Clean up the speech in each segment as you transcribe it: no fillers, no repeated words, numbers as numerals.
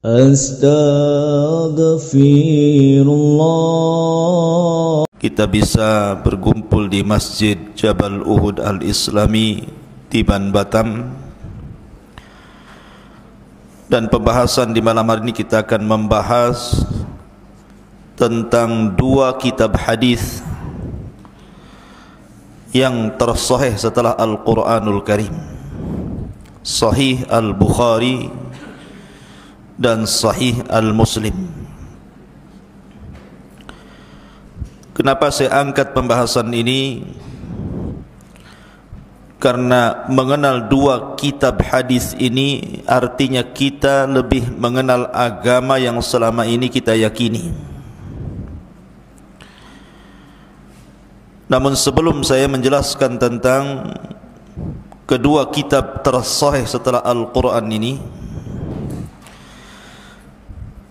Astaghfirullah. Kita bisa berkumpul di Masjid Jabal Uhud Al-Islami di Ban Batam, dan pembahasan di malam hari ini kita akan membahas tentang dua kitab hadis yang tersahih setelah Al-Quranul Karim, Sahih Al-Bukhari dan Sahih Al-Muslim. Kenapa saya angkat pembahasan ini? Karena mengenal dua kitab hadis ini artinya kita lebih mengenal agama yang selama ini kita yakini. Namun sebelum saya menjelaskan tentang kedua kitab tersahih setelah Al-Quran ini,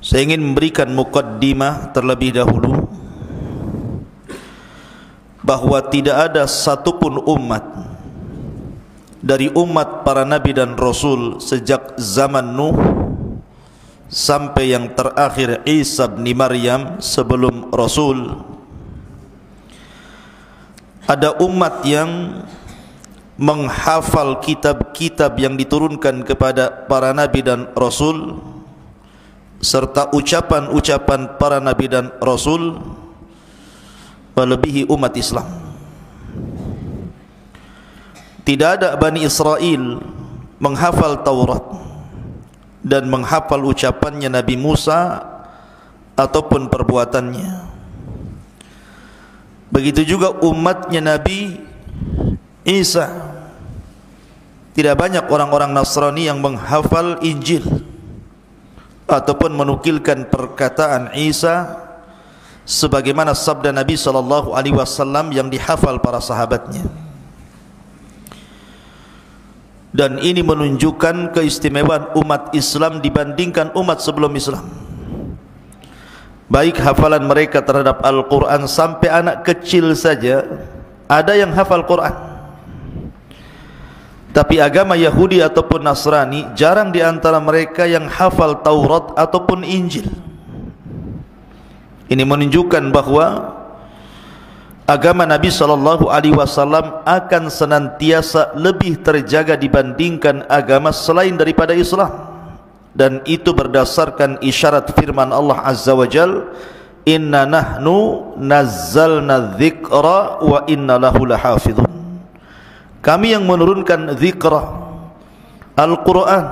saya ingin memberikan mukaddimah terlebih dahulu bahwa tidak ada satupun umat dari umat para nabi dan rasul sejak zaman Nuh sampai yang terakhir Isa bin Maryam sebelum rasul, ada umat yang menghafal kitab-kitab yang diturunkan kepada para nabi dan rasul serta ucapan-ucapan para nabi dan rasul melebihi umat Islam. Tidak ada Bani Israel menghafal Taurat dan menghafal ucapannya Nabi Musa ataupun perbuatannya. Begitu juga umatnya Nabi Isa. Tidak banyak orang-orang Nasrani yang menghafal Injil ataupun menukilkan perkataan Isa sebagaimana sabda Nabi SAW yang dihafal para sahabatnya. Dan ini menunjukkan keistimewaan umat Islam dibandingkan umat sebelum Islam. Baik hafalan mereka terhadap Al-Quran, sampai anak kecil saja ada yang hafal Quran. Tapi agama Yahudi ataupun Nasrani jarang di antara mereka yang hafal Taurat ataupun Injil. Ini menunjukkan bahwa agama Nabi SAW akan senantiasa lebih terjaga dibandingkan agama selain daripada Islam. Dan itu berdasarkan isyarat firman Allah Azza wa Jal, Inna nahnu nazzalna dzikra wa inna lahu lahafidhun. Kami yang menurunkan zikra Al-Quran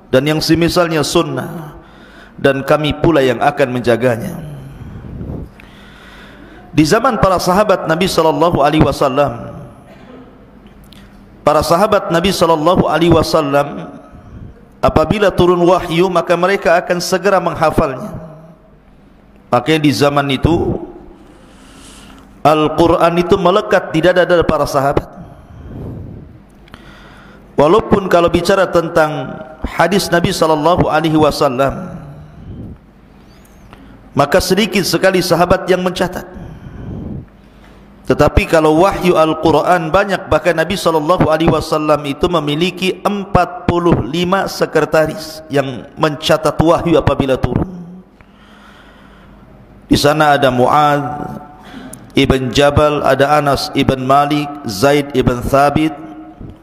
dan yang semisalnya sunnah, dan kami pula yang akan menjaganya. Di zaman para sahabat Nabi SAW, para sahabat Nabi SAW apabila turun wahyu maka mereka akan segera menghafalnya. Makanya di zaman itu Al-Quran itu melekat di dada-dada para sahabat. Walaupun kalau bicara tentang hadis Nabi SAW, maka sedikit sekali sahabat yang mencatat. Tetapi kalau wahyu Al-Quran banyak, bahkan Nabi SAW itu memiliki 45 sekretaris yang mencatat wahyu apabila turun. Di sana ada Mu'adz ibn Jabal, ada Anas ibn Malik, Zaid ibn Thabit,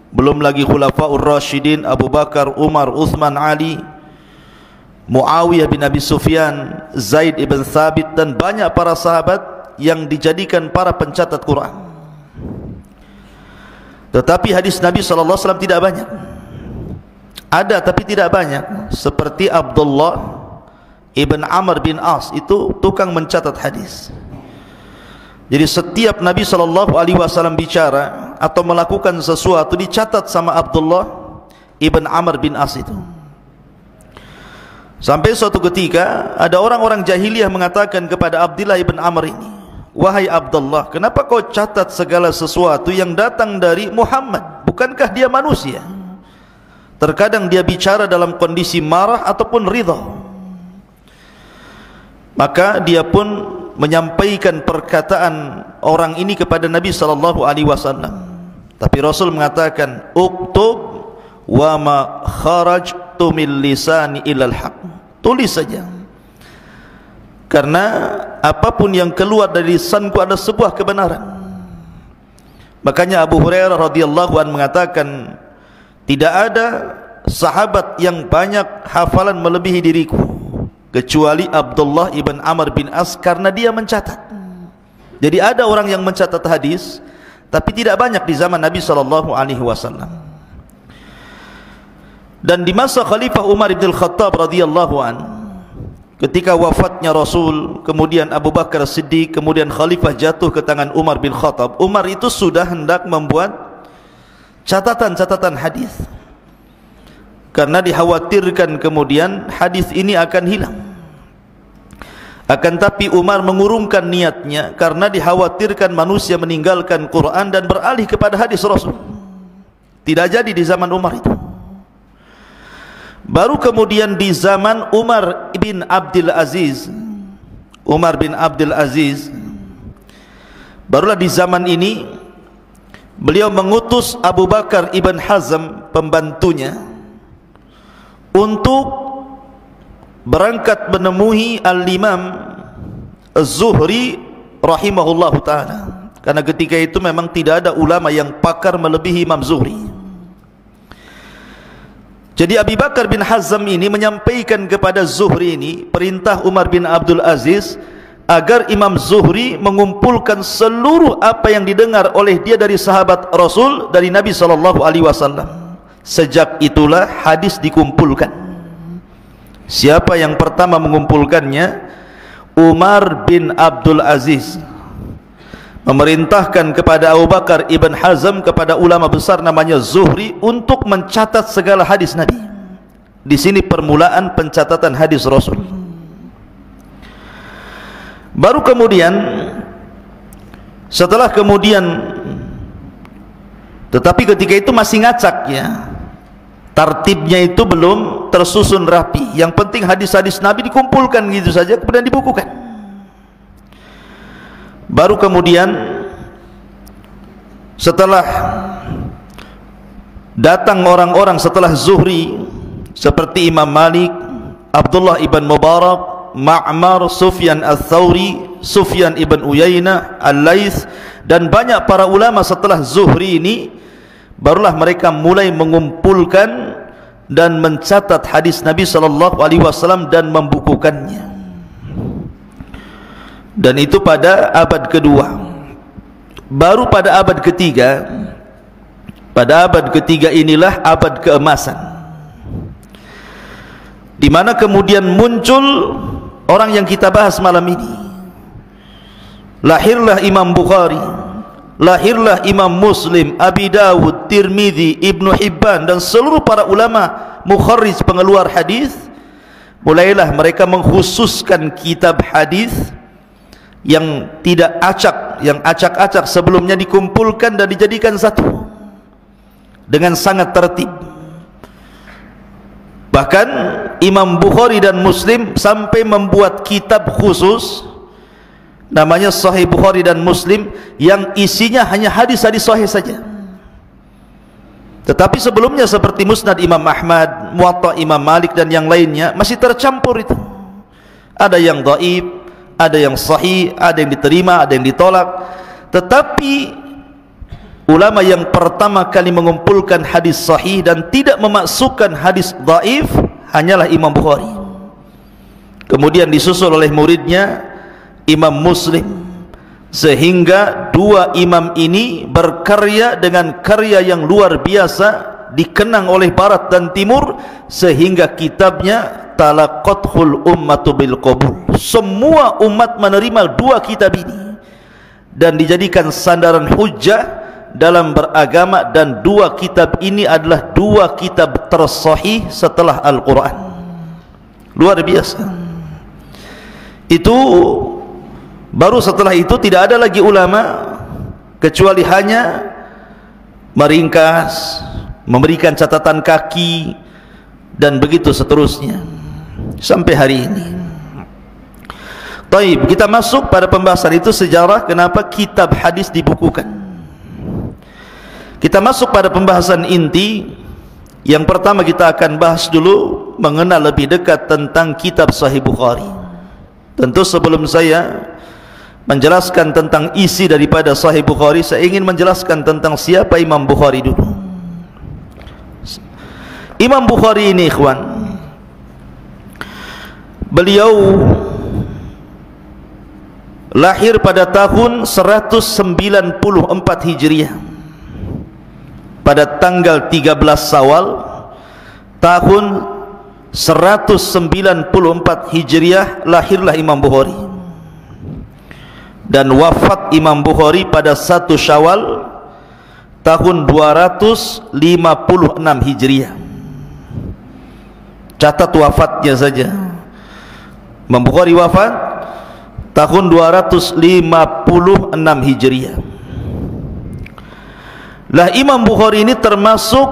belum lagi Khulafaur Rasyidin Abu Bakar, Umar, Uthman, Ali, Muawiyah bin Abi Sufyan, Zaid ibn Thabit, dan banyak para sahabat yang dijadikan para pencatat Quran. Tetapi hadis Nabi SAW tidak banyak. Ada tapi tidak banyak. Seperti Abdullah ibn Amr bin As, itu tukang mencatat hadis. Jadi setiap Nabi SAW bicara atau melakukan sesuatu dicatat sama Abdullah ibn Amr bin As itu. Sampai suatu ketika ada orang-orang jahiliyah mengatakan kepada Abdullah ibn Amr ini, wahai Abdullah, kenapa kau catat segala sesuatu yang datang dari Muhammad? Bukankah dia manusia? Terkadang dia bicara dalam kondisi marah ataupun ridha. Maka dia pun menyampaikan perkataan orang ini kepada Nabi SAW. Tapi Rasul mengatakan, uktub wa ma kharajtu min lisani ilal haq. tulis saja. Karena apapun yang keluar dari lisanku adalah sebuah kebenaran. Makanya Abu Hurairah radhiyallahu anhu mengatakan, tidak ada sahabat yang banyak hafalan melebihi diriku kecuali Abdullah ibn Amr bin As, karena dia mencatat. Jadi ada orang yang mencatat hadis, tapi tidak banyak di zaman Nabi SAW. Dan di masa Khalifah Umar bin Khattab radhiyallahu anhu, ketika wafatnya Rasul, kemudian Abu Bakar Siddiq, kemudian Khalifah jatuh ke tangan Umar bin Khattab, Umar itu sudah hendak membuat catatan-catatan hadis, karena dikhawatirkan kemudian hadis ini akan hilang. Akan tapi Umar mengurungkan niatnya karena dikhawatirkan manusia meninggalkan Quran dan beralih kepada hadis Rasul. Tidak jadi di zaman Umar itu. Baru kemudian di zaman Umar bin Abdul Aziz, barulah di zaman ini beliau mengutus Abu Bakar ibn Hazm, pembantunya, untuk berangkat menemui Al-Imam Az-Zuhri rahimahullahu ta'ala, karena ketika itu memang tidak ada ulama yang pakar melebihi Imam Zuhri. Jadi Abu Bakar bin Hazm ini menyampaikan kepada Zuhri ini perintah Umar bin Abdul Aziz agar Imam Zuhri mengumpulkan seluruh apa yang didengar oleh dia dari sahabat Rasul, dari Nabi SAW. Sejak itulah hadis dikumpulkan. Siapa yang pertama mengumpulkannya? Umar bin Abdul Aziz memerintahkan kepada Abu Bakar ibn Hazm, kepada ulama besar namanya Zuhri, untuk mencatat segala hadis Nabi. Di sini permulaan pencatatan hadis Rasul. Baru kemudian, setelah kemudian, tetapi ketika itu masih ngacak ya, tartibnya itu belum tersusun rapi. Yang penting hadis-hadis Nabi dikumpulkan gitu saja, kemudian dibukukan. Baru kemudian setelah datang orang-orang setelah Zuhri seperti Imam Malik, Abdullah ibn Mubarak, Ma'mar, Sufyan al-Thawri, Sufyan ibn Uyainah, Al-Laits, dan banyak para ulama setelah Zuhri ini, barulah mereka mulai mengumpulkan dan mencatat hadis Nabi SAW dan membukukannya. Dan itu pada abad kedua. Baru pada abad ketiga, inilah abad keemasan, di mana kemudian muncul orang yang kita bahas malam ini. Lahirlah Imam Bukhari, lahirlah Imam Muslim, Abi Dawud, Tirmidzi, Ibnu Hibban, dan seluruh para ulama mukharrij, pengeluar hadis. Mulailah mereka mengkhususkan kitab hadis yang tidak acak, yang acak-acak sebelumnya dikumpulkan dan dijadikan satu dengan sangat tertib. Bahkan Imam Bukhari dan Muslim sampai membuat kitab khusus namanya Sahih Bukhari dan Muslim, yang isinya hanya hadis-hadis sahih saja. Tetapi sebelumnya seperti Musnad Imam Ahmad, Muwatta Imam Malik, dan yang lainnya masih tercampur itu. Ada yang dhaif, ada yang sahih, ada yang diterima, ada yang ditolak. Tetapi ulama yang pertama kali mengumpulkan hadis sahih dan tidak memasukkan hadis dhaif hanyalah Imam Bukhari. Kemudian disusul oleh muridnya Imam Muslim, sehingga dua imam ini berkarya dengan karya yang luar biasa, dikenang oleh barat dan timur, sehingga kitabnya talaqathul ummatu bil qabul. Semua umat menerima dua kitab ini dan dijadikan sandaran hujjah dalam beragama, dan dua kitab ini adalah dua kitab tersahih setelah Al-Quran. Luar biasa. Itu baru setelah itu tidak ada lagi ulama kecuali hanya meringkas, memberikan catatan kaki, dan begitu seterusnya sampai hari ini. Taib, kita masuk pada pembahasan itu, sejarah kenapa kitab hadis dibukukan. Kita masuk pada pembahasan inti. Yang pertama kita akan bahas dulu mengenal lebih dekat tentang kitab Sahih Bukhari. Tentu sebelum saya menjelaskan tentang isi daripada Sahih Bukhari, saya ingin menjelaskan tentang siapa Imam Bukhari dulu. Imam Bukhari ini, ikhwan, beliau lahir pada tahun 194 Hijriah, pada tanggal 13 Syawal tahun 194 Hijriah lahirlah Imam Bukhari, dan wafat Imam Bukhari pada 1 Syawal tahun 256 Hijriah. Catat wafatnya saja. Imam Bukhari wafat tahun 256 Hijriah. Lah, Imam Bukhari ini termasuk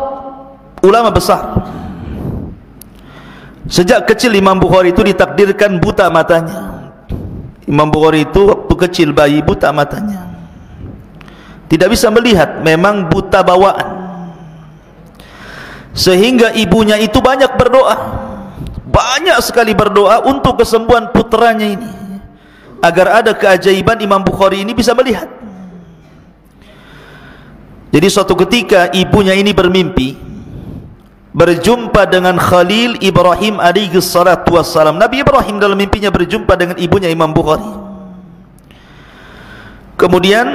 ulama besar. Sejak kecil Imam Bukhari itu ditakdirkan buta matanya. Imam Bukhari itu waktu kecil bayi buta matanya, tidak bisa melihat, memang buta bawaan. Sehingga ibunya itu banyak berdoa, banyak sekali berdoa untuk kesembuhan putranya ini, agar ada keajaiban Imam Bukhari ini bisa melihat. Jadi suatu ketika ibunya ini bermimpi berjumpa dengan Khalil Ibrahim alaihi salatu wassalam. Nabi Ibrahim dalam mimpinya berjumpa dengan ibunya Imam Bukhari. Kemudian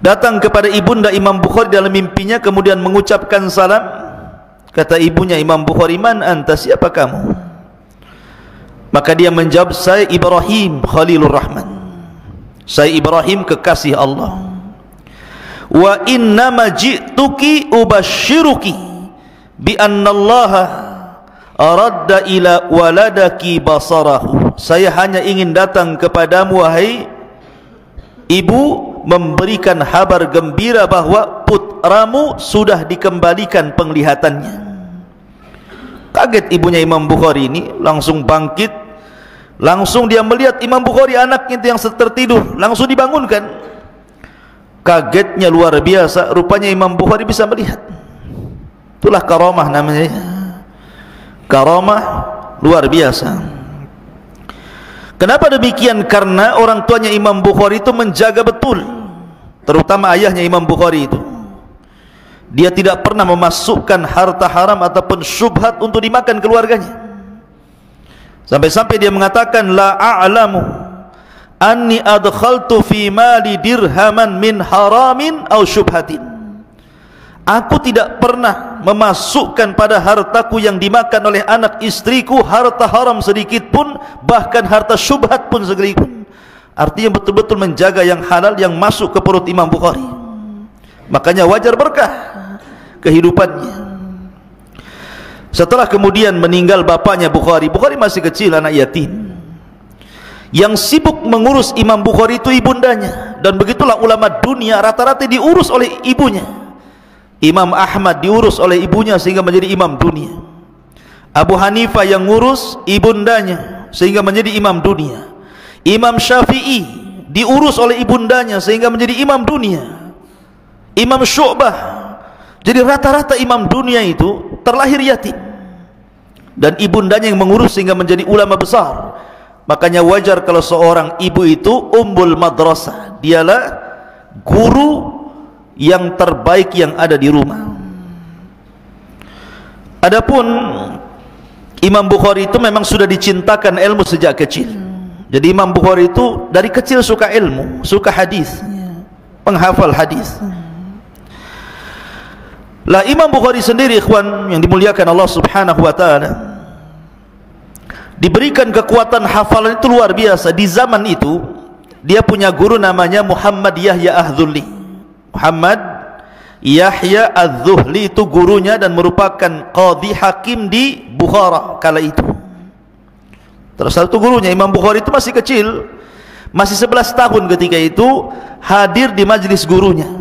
datang kepada ibunda Imam Bukhari dalam mimpinya, kemudian mengucapkan salam. Kata ibunya Imam Bukhari, "Man anta, siapa kamu?" Maka dia menjawab, "Saya Ibrahim Khalilur Rahman, saya Ibrahim kekasih Allah. Wa innama ji'tuki ubashiruki bi anna Allah aradda ila waladaki basarahu." Saya hanya ingin datang kepadamu, wahai ibu, memberikan kabar gembira bahwa putramu sudah dikembalikan penglihatannya. Kaget ibunya Imam Bukhari ini, langsung bangkit, langsung dia melihat Imam Bukhari anaknya itu yang tertidur, langsung dibangunkan. Kagetnya luar biasa, rupanya Imam Bukhari bisa melihat. Itulah karamah namanya, karamah luar biasa. Kenapa demikian? Karena orang tuanya Imam Bukhari itu menjaga betul, terutama ayahnya Imam Bukhari itu. Dia tidak pernah memasukkan harta haram ataupun syubhat untuk dimakan keluarganya. Sampai-sampai dia mengatakan, "La a'lamu anni adkhaltu fi mali dirhaman min haramin aw syubhatin." Aku tidak pernah memasukkan pada hartaku yang dimakan oleh anak istriku harta haram sedikit pun, bahkan harta syubhat pun sedikit pun. Artinya betul-betul menjaga yang halal yang masuk ke perut Imam Bukhari. Makanya wajar berkah kehidupannya. Setelah kemudian meninggal bapaknya Bukhari, Bukhari masih kecil, anak yatim. Yang sibuk mengurus Imam Bukhari itu ibundanya. Dan begitulah ulama dunia rata-rata diurus oleh ibunya. Imam Ahmad diurus oleh ibunya sehingga menjadi imam dunia. Abu Hanifah yang ngurus ibundanya sehingga menjadi imam dunia. Imam Syafi'i diurus oleh ibundanya sehingga menjadi imam dunia. Imam Syu'bah. Jadi rata-rata imam dunia itu terlahir yatim, dan ibundanya yang mengurus sehingga menjadi ulama besar. Makanya wajar kalau seorang ibu itu ummul madrasah, dialah guru yang terbaik yang ada di rumah. Adapun Imam Bukhari itu memang sudah dicintakan ilmu sejak kecil. Jadi Imam Bukhari itu dari kecil suka ilmu, suka hadis, penghafal hadis. Lah, Imam Bukhari sendiri, ikhwan yang dimuliakan Allah Subhanahu wa taala, diberikan kekuatan hafalan itu luar biasa. Di zaman itu dia punya guru namanya Muhammad Yahya Az-Zuhli. Muhammad Yahya Az-Zuhli itu gurunya dan merupakan qadhi hakim di Bukhara kala itu. Terus satu gurunya Imam Bukhari itu masih kecil, masih 11 tahun ketika itu, hadir di majlis gurunya.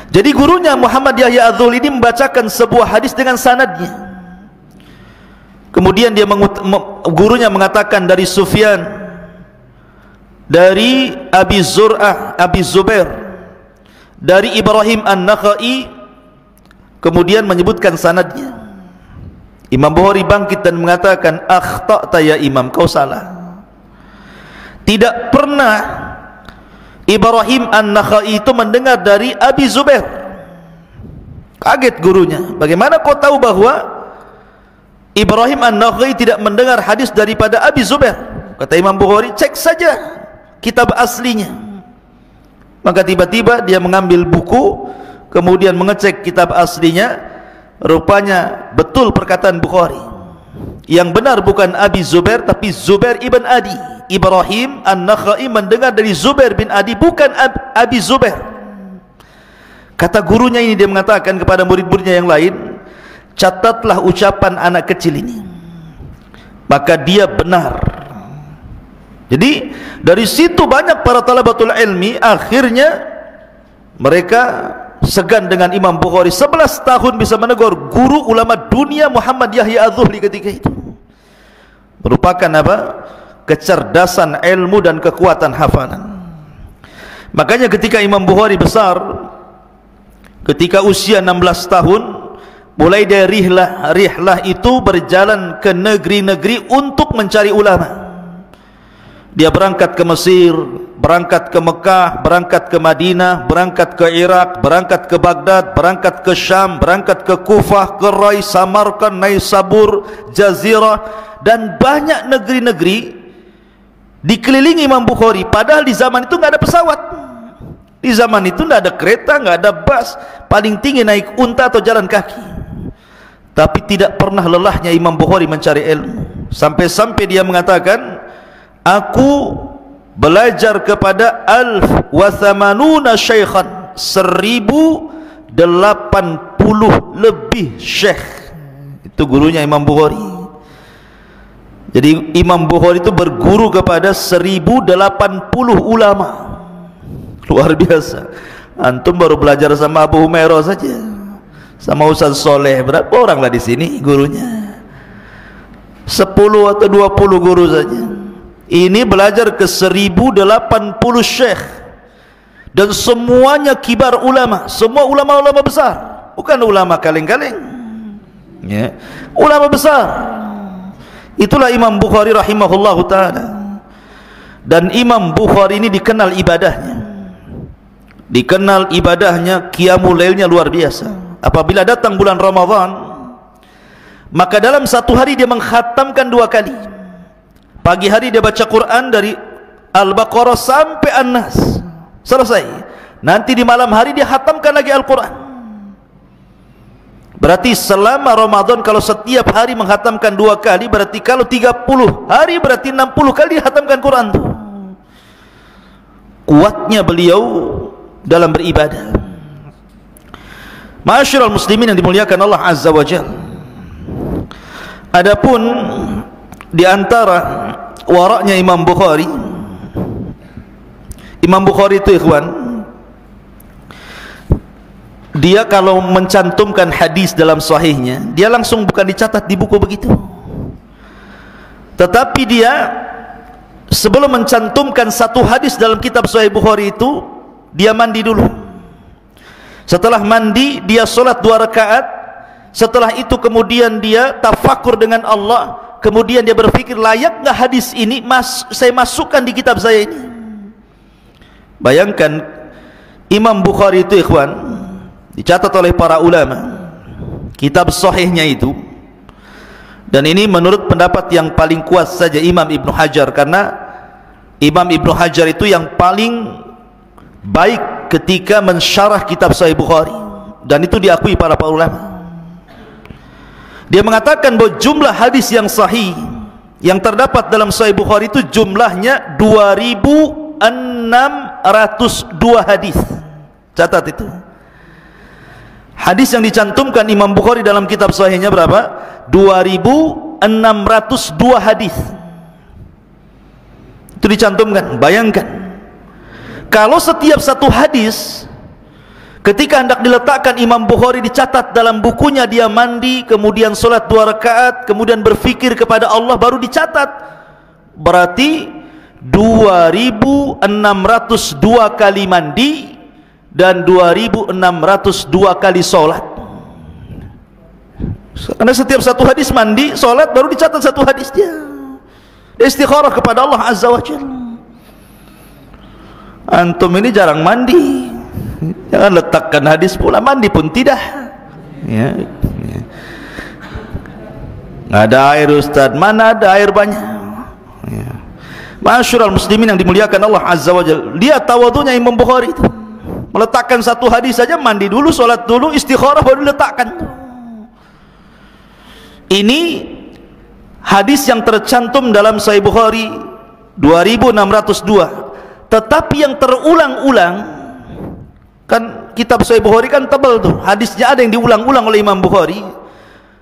Jadi gurunya Muhammad Yahya Az-Zuhli ini membacakan sebuah hadis dengan sanadnya. Kemudian gurunya mengatakan dari Sufyan, dari Abi Zur'ah, Abi Zubair, dari Ibrahim An-Nakhai, kemudian menyebutkan sanadnya. Imam Bukhari bangkit dan mengatakan, akhta'ta ya imam, kau salah. Tidak pernah Ibrahim An-Nakhai itu mendengar dari Abi Zubair. Kaget gurunya, bagaimana kau tahu bahwa Ibrahim An-Nakhai tidak mendengar hadis daripada Abi Zubair? Kata Imam Bukhari, cek saja kitab aslinya. Maka tiba-tiba dia mengambil buku, kemudian mengecek kitab aslinya. Rupanya betul perkataan Bukhari. Yang benar bukan Abi Zubair, tapi Zubair ibn Adi. Ibrahim An-Nakhai mendengar dari Zubair bin Adi, bukan Abi Zubair. Kata gurunya ini, dia mengatakan kepada murid-muridnya yang lain, catatlah ucapan anak kecil ini, maka dia benar. Jadi dari situ banyak para talabatul ilmi akhirnya mereka segan dengan Imam Bukhari. 11 tahun bisa menegur guru ulama dunia Muhammad Yahya Az-Zuhli ketika itu. Merupakan apa? Kecerdasan ilmu dan kekuatan hafalan. Makanya ketika Imam Bukhari besar, ketika usia 16 tahun, mulai dari rihlah itu berjalan ke negeri-negeri untuk mencari ulama. Dia berangkat ke Mesir, berangkat ke Mekah, berangkat ke Madinah, berangkat ke Irak, berangkat ke Baghdad, berangkat ke Syam, berangkat ke Kufah, ke Rai, Samarkand, Naisabur, Jazirah, dan banyak negeri-negeri dikelilingi Imam Bukhari. Padahal di zaman itu nggak ada pesawat, di zaman itu nggak ada kereta, nggak ada bus, paling tinggi naik unta atau jalan kaki. Tapi tidak pernah lelahnya Imam Bukhari mencari ilmu, sampai-sampai dia mengatakan, aku belajar kepada 1080 syaikhan, 1080 lebih syekh. Itu gurunya Imam Bukhari. Jadi Imam Bukhari itu berguru kepada 1080 ulama. Luar biasa. Antum baru belajar sama Abu Humairah saja, sama Ustaz Soleh, berapa orang lah di sini gurunya? 10 atau 20 guru saja. Ini belajar ke 1080 syekh, dan semuanya kibar ulama, semua ulama-ulama besar, bukan ulama kaleng-kaleng, ya, ulama besar. Itulah Imam Bukhari rahimahullahu ta'ala. Dan Imam Bukhari ini dikenal ibadahnya, qiyamul lailnya luar biasa. Apabila datang bulan Ramadan, maka dalam satu hari dia mengkhatamkan 2 kali. Pagi hari dia baca Quran dari Al-Baqarah sampai An-Nas, selesai. Nanti di malam hari dia khatamkan lagi Al-Quran. Berarti selama Ramadan kalau setiap hari menghatamkan 2 kali, berarti kalau 30 hari berarti 60 kali dia khatamkan Quran tuh. Kuatnya beliau dalam beribadah. Ma'asyiral muslimin yang dimuliakan Allah Azza wa Jalla. Adapun di antara waraknya Imam Bukhari itu ikhwan, dia kalau mencantumkan hadis dalam sahihnya, dia langsung bukan dicatat di buku begitu, tetapi dia sebelum mencantumkan satu hadis dalam kitab Sahih Bukhari itu, dia mandi dulu. Setelah mandi dia solat 2 rakaat. Setelah itu kemudian dia tafakur dengan Allah. Kemudian dia berpikir, layak nggak hadis ini saya masukkan di kitab saya ini. Bayangkan Imam Bukhari itu ikhwan, dicatat oleh para ulama kitab sahihnya itu, dan ini menurut pendapat yang paling kuat saja Imam Ibn Hajar, karena Imam Ibn Hajar itu yang paling baik ketika mensyarah kitab Sahih Bukhari, dan itu diakui para ulama. Dia mengatakan bahwa jumlah hadis yang sahih yang terdapat dalam Sahih Bukhari itu jumlahnya 2602 hadis. Catat itu. Hadis yang dicantumkan Imam Bukhari dalam kitab sahihnya berapa? 2602 hadis. Itu dicantumkan. Bayangkan, kalau setiap satu hadis ketika hendak diletakkan Imam Bukhari dicatat dalam bukunya, dia mandi, kemudian solat 2 rakaat, kemudian berfikir kepada Allah, baru dicatat. Berarti 2602 kali mandi dan 2602 kali solat. Karena setiap satu hadis mandi, solat, baru dicatat satu hadis dia. Istikharah kepada Allah Azza wa Jalla. Antum ini jarang mandi, jangan letakkan hadis pula, mandi pun tidak. Ya. Nggak ada air Ustaz, mana ada air banyak. Ya. Ma'asyiral muslimin yang dimuliakan Allah Azza wa Jalla, lihat tawadhunya Imam Bukhari itu, meletakkan satu hadis saja, mandi dulu, solat dulu, istikharah, baru letakkan. Ini hadis yang tercantum dalam Sahih Bukhari 2602. Tetapi yang terulang-ulang, kan kitab Sahih Bukhari kan tebal tuh, hadisnya ada yang diulang-ulang oleh Imam Bukhari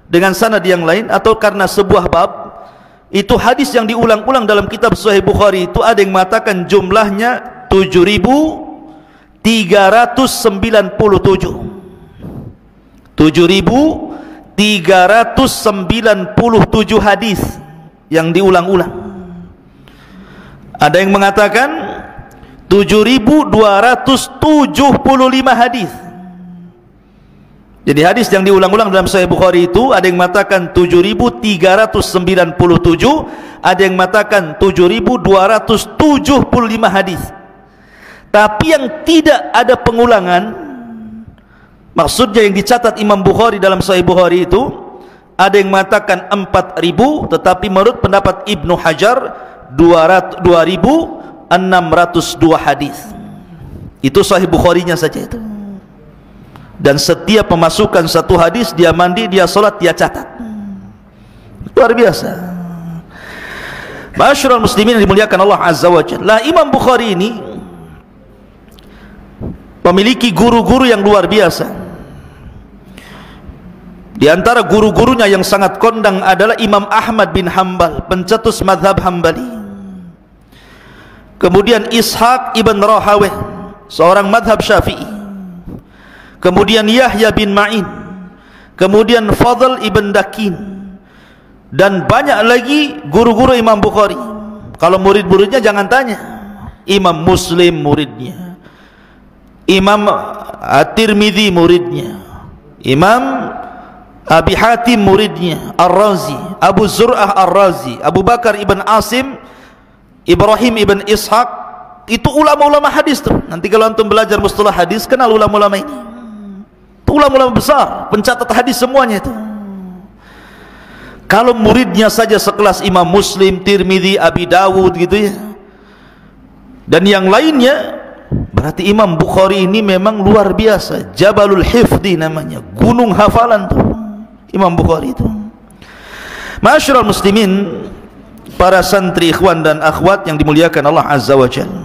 dengan sanad yang lain, atau karena sebuah bab. Itu hadis yang diulang-ulang dalam kitab Sahih Bukhari itu ada yang mengatakan jumlahnya 7.397. 7.397 hadis yang diulang-ulang. Ada yang mengatakan 7.275 hadis. Jadi hadis yang diulang-ulang dalam Sahih Bukhari itu ada yang mengatakan 7.397, ada yang mengatakan 7.275 hadis. Tapi yang tidak ada pengulangan, maksudnya yang dicatat Imam Bukhari dalam Sahih Bukhari itu ada yang mengatakan 4.000, tetapi menurut pendapat Ibnu Hajar 2.602 hadis. Itu Sahih Bukharinya saja itu. Dan setiap pemasukan satu hadis, dia mandi, dia solat, dia catat. Luar biasa. Ma'asyiral muslimin yang dimuliakan Allah Azza wa Jalla, Imam Bukhari ini memiliki guru-guru yang luar biasa. Di antara guru-gurunya yang sangat kondang adalah Imam Ahmad bin Hanbal, pencetus mazhab Hambali. Kemudian Ishaq ibn Rahawih, seorang mazhab Syafi'i. Kemudian Yahya bin Ma'in, kemudian Fadl ibn Dakin, dan banyak lagi guru-guru Imam Bukhari. Kalau murid-muridnya jangan tanya. Imam Muslim muridnya, Imam At-Tirmidzi muridnya, Imam Abi Hatim muridnya, Ar-Razi, Abu Zur'ah Ar-Razi, Abu Bakar ibn Asim, Ibrahim ibn Ishaq. Itu ulama-ulama hadis tuh. Nanti kalau antum belajar mustalah hadis, kenal ulama-ulama ini. Itu ulama-ulama besar, pencatat hadis semuanya itu. Kalau muridnya saja sekelas Imam Muslim, Tirmidzi, Abi Dawud gitu ya, dan yang lainnya, berarti Imam Bukhari ini memang luar biasa. Jabalul Hifdi namanya, gunung hafalan tuh Imam Bukhari itu. Ma'asyiral muslimin, para santri, ikhwan dan akhwat yang dimuliakan Allah Azza wa Jalla.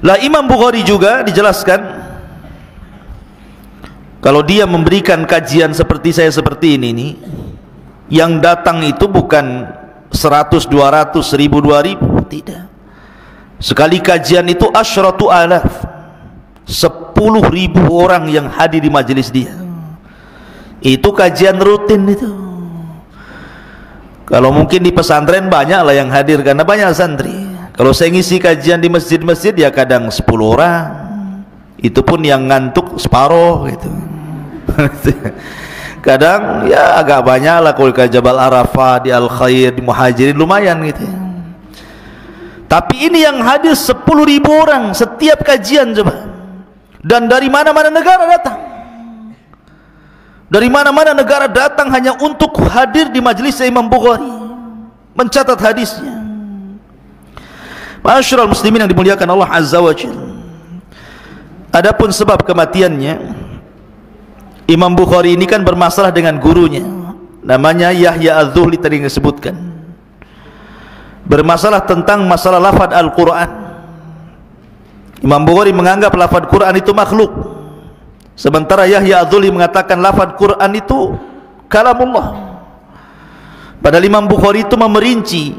Lah Imam Bukhari juga dijelaskan, kalau dia memberikan kajian seperti saya seperti ini nih, yang datang itu bukan 100, 200, 1000, 2000, tidak. Sekali kajian itu asyratu alaf, 10.000 orang yang hadir di majelis dia. Itu kajian rutin itu. Kalau mungkin di pesantren banyak lah yang hadir karena banyak santri. Kalau saya ngisi kajian di masjid-masjid ya kadang 10 orang. Itu pun yang ngantuk separuh gitu. Kadang ya agak banyak lah kalau ke Jabal Arafah, di Al-Khair, di Muhajirin lumayan gitu. Tapi ini yang hadir 10.000 orang setiap kajian coba. Dan dari mana-mana negara datang. Dari mana-mana negara datang hanya untuk hadir di majelis Imam Bukhari, mencatat hadisnya. Ma'asyiral muslimin yang dimuliakan Allah Azza wa Jalla. Adapun sebab kematiannya, Imam Bukhari ini kan bermasalah dengan gurunya, namanya Yahya Az-Zuhli tadi yang disebutkan. Bermasalah tentang masalah lafaz Al-Quran. Imam Bukhari menganggap lafaz Quran itu makhluk, sementara Yahya Az-Zuhli mengatakan lafaz Quran itu kalamullah. Padahal Imam Bukhari itu memerinci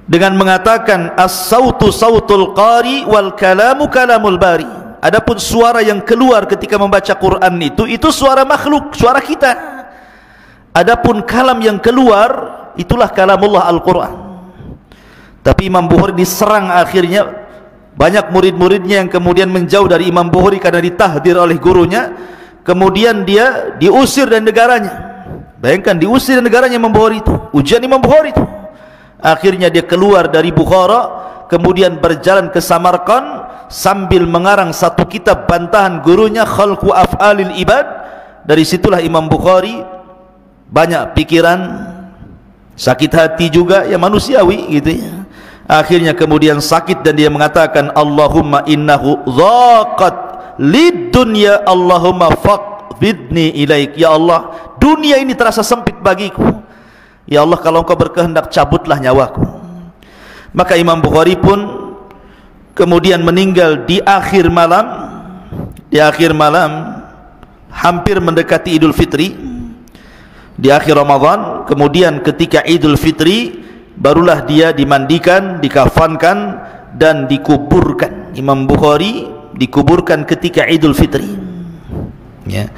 dengan mengatakan as-sautu sautul qari wal kalamu kalamul bari. Adapun suara yang keluar ketika membaca Quran itu suara makhluk, suara kita. Adapun kalam yang keluar itulah kalamullah Al-Quran. Tapi Imam Bukhari diserang akhirnya, banyak murid-muridnya yang kemudian menjauh dari Imam Bukhari karena ditahdir oleh gurunya, kemudian dia diusir dari negaranya. Bayangkan, diusir dari negaranya Imam Bukhari itu, ujian Imam Bukhari itu. Akhirnya dia keluar dari Bukhara, kemudian berjalan ke Samarkand sambil mengarang satu kitab bantahan gurunya, Khalqu Af'alil Ibad. Dari situlah Imam Bukhari banyak pikiran, sakit hati juga, ya manusiawi gitu ya. Akhirnya kemudian sakit dan dia mengatakan, Allahumma innahu dhaqat lid dunya, Allahumma faqbidni ilaik. Ya Allah, dunia ini terasa sempit bagiku, ya Allah, kalau Engkau berkehendak cabutlah nyawaku. Maka Imam Bukhari pun kemudian meninggal di akhir malam, hampir mendekati Idul Fitri, di akhir Ramadan. Kemudian ketika Idul Fitri barulah dia dimandikan, dikafankan dan dikuburkan. Imam Bukhari dikuburkan ketika Idul Fitri, ya.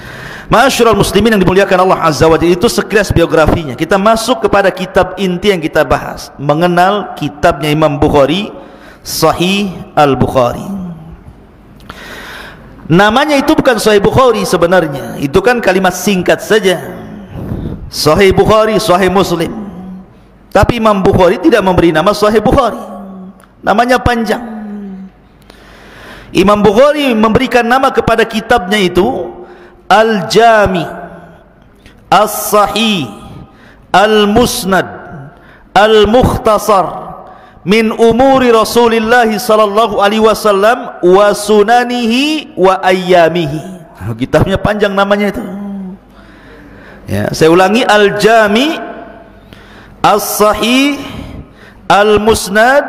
Ma'asyiral muslimin yang dimuliakan Allah Azza wa Jalla, itu sekilas biografinya. Kita masuk kepada kitab inti yang kita bahas, mengenal kitabnya Imam Bukhari, Sahih Al-Bukhari. Namanya itu bukan Sahih Bukhari sebenarnya, itu kan kalimat singkat saja, Sahih Bukhari, Sahih Muslim. Tapi Imam Bukhari tidak memberi nama Sahih Bukhari, namanya panjang. Imam Bukhari memberikan nama kepada kitabnya itu Al-Jami, As-Sahih, Al-Musnad, Al-Mukhtasar min umuri Rasulillah sallallahu alaihi wasallam wa sunanihi wa ayyamihi. Kitabnya panjang namanya itu, ya. Saya ulangi, Al-Jami, As-Sahih, Al-Musnad,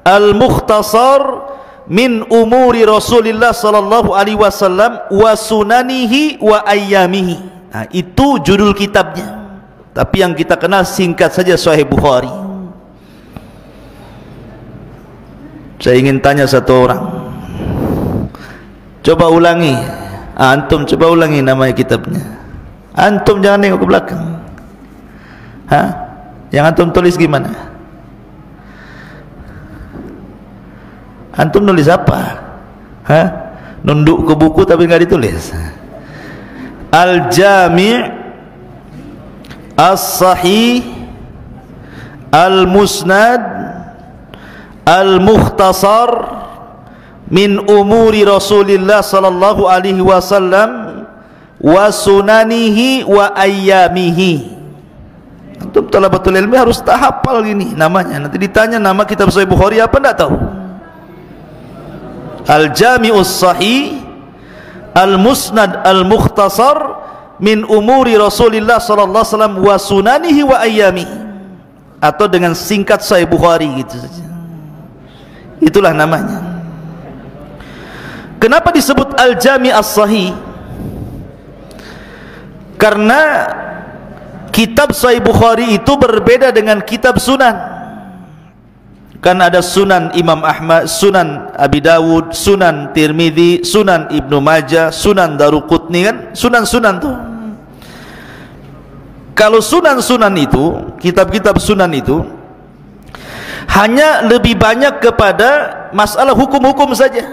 Al-Mukhtasar min umuri Rasulillah sallallahu alaihi wasallam wa sunanihi wa ayyamihi. Nah, itu judul kitabnya. Tapi yang kita kenal singkat saja Sahih Bukhari. Saya ingin tanya satu orang, coba ulangi, antum coba ulangi nama kitabnya. Antum jangan nengok ke belakang. Yang antum tulis gimana? Antum nulis apa? Nunduk ke buku tapi nggak ditulis. Al-Jami', As-Sahih, Al-Musnad, Al-Mukhtasar min umuri Rasulillah sallallahu alaihi wasallam wa sunanihi wa ayyamihi. Antum talabatul ilmi harus tak hafal gini namanya. Nanti ditanya nama kitab Sahih Bukhari apa, enggak tahu. Al-Jami'us Sahih, Al-Musnad, Al-Mukhtasar min umuri Rasulillah sallallahu alaihi wasallam wa sunanihi wa ayyamihi, atau dengan singkat Sahih Bukhari gitu saja. Itulah namanya. Kenapa disebut Al-Jami' As-Sahih? Karena kitab Sahih Bukhari itu berbeda dengan kitab Sunan. Kan ada Sunan Imam Ahmad, Sunan Abi Dawud, Sunan Tirmidzi, Sunan Ibnu Majah, Sunan Daruqutni, kan sunan-sunan tuh. Kalau sunan-sunan itu, kitab-kitab sunan itu hanya lebih banyak kepada masalah hukum-hukum saja.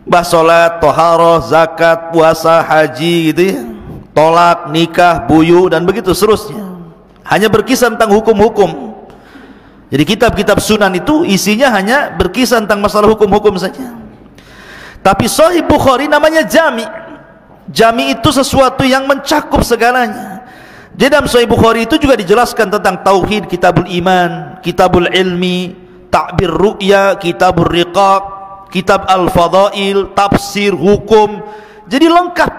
Bahas salat, taharah, zakat, puasa, haji gitu ya. Tolak, nikah, buyu dan begitu seterusnya. Hanya berkisah tentang hukum-hukum. Jadi kitab-kitab sunan itu isinya hanya berkisah tentang masalah hukum-hukum saja. Tapi Sahih Bukhari namanya Jami'. Jami' itu sesuatu yang mencakup segalanya. Jadi dalam Sahih Bukhari itu juga dijelaskan tentang tauhid, kitabul iman, kitabul ilmi, ta'bir ru'ya, kitabul riqaq, kitab al-fadail, tafsir, hukum. Jadi lengkap.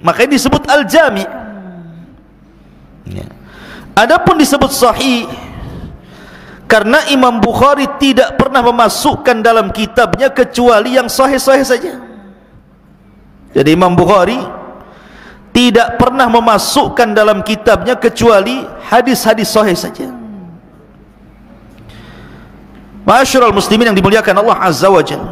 Makanya disebut Al-Jami'. Adapun disebut Sahih karena Imam Bukhari tidak pernah memasukkan dalam kitabnya kecuali yang sahih-sahih saja. Jadi Imam Bukhari tidak pernah memasukkan dalam kitabnya kecuali hadis-hadis sahih saja. Ma'asyiral muslimin yang dimuliakan Allah Azza wa Jalla.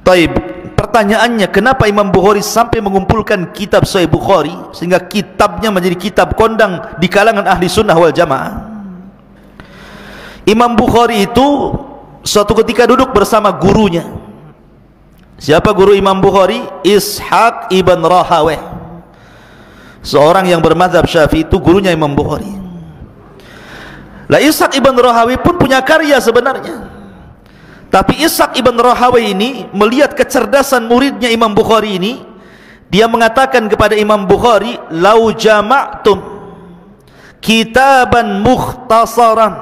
Taib, pertanyaannya, kenapa Imam Bukhari sampai mengumpulkan kitab Sahih Bukhari sehingga kitabnya menjadi kitab kondang di kalangan ahli sunnah wal jamaah? Imam Bukhari itu suatu ketika duduk bersama gurunya. Siapa guru Imam Bukhari? Ishaq ibn Rahawayh, seorang yang bermadzhab Syafi'i, itu gurunya Imam Bukhari. Lah Ishaq ibn Rahawayh pun punya karya sebenarnya, tapi Ishaq ibn Rahawayh ini melihat kecerdasan muridnya Imam Bukhari ini, dia mengatakan kepada Imam Bukhari, "Lau jama'tum kitaban mukhtasaran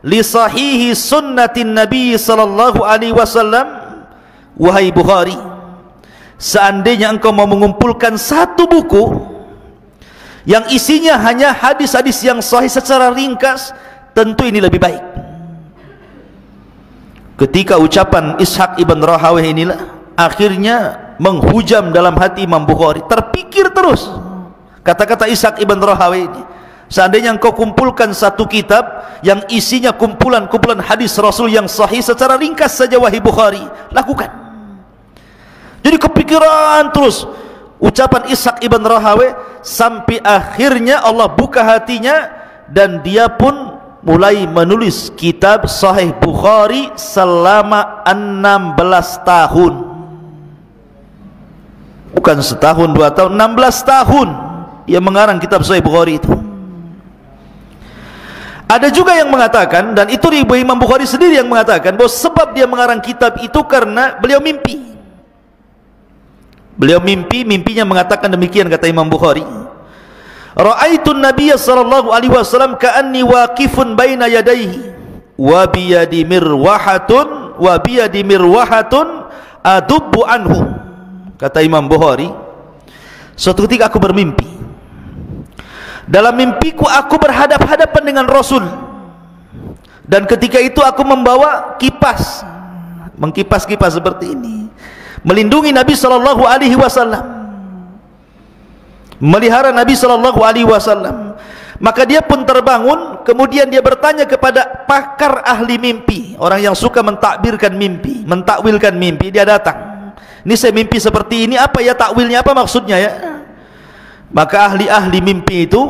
li sahihi sunnatin Nabi sallallahu alaihi wasallam, wahai Bukhari, seandainya engkau mau mengumpulkan satu buku yang isinya hanya hadis-hadis yang sahih secara ringkas, tentu ini lebih baik." Ketika ucapan Ishaq ibn Rahawayh inilah akhirnya menghujam dalam hati Imam Bukhari. Terpikir terus kata-kata Ishaq ibn Rahawayh ini, seandainya engkau kumpulkan satu kitab yang isinya kumpulan-kumpulan hadis Rasul yang sahih secara ringkas saja, wahai Bukhari, lakukan. Jadi kepikiran terus ucapan Ishaq ibn Rahawayh, sampai akhirnya Allah buka hatinya dan dia pun mulai menulis kitab Sahih Bukhari selama 16 tahun. Bukan setahun, 2 tahun, 16 tahun dia mengarang kitab Sahih Bukhari itu. Ada juga yang mengatakan, dan itu Imam Bukhari sendiri yang mengatakan, bahwa sebab dia mengarang kitab itu karena beliau mimpi. Beliau mimpinya mengatakan demikian, kata Imam Bukhari, "Ra'aitun Nabiyya sallallahu alaihi wasallam ka'anni waqifun baina yadayhi wa biyadi mirwahatun adubbu anhu." Kata Imam Bukhari, suatu ketika aku bermimpi. Dalam mimpiku aku berhadap-hadapan dengan Rasul, dan ketika itu aku membawa kipas, mengkipas-kipas seperti ini, melindungi Nabi sallallahu alaihi wasallam, melihara Nabi sallallahu alaihi wasallam. Maka dia pun terbangun, kemudian dia bertanya kepada pakar ahli mimpi, orang yang suka mentakbirkan mimpi, mentakwilkan mimpi. Dia datang, "Ini saya mimpi seperti ini, apa ya takwilnya, apa maksudnya ya?" Maka ahli-ahli mimpi itu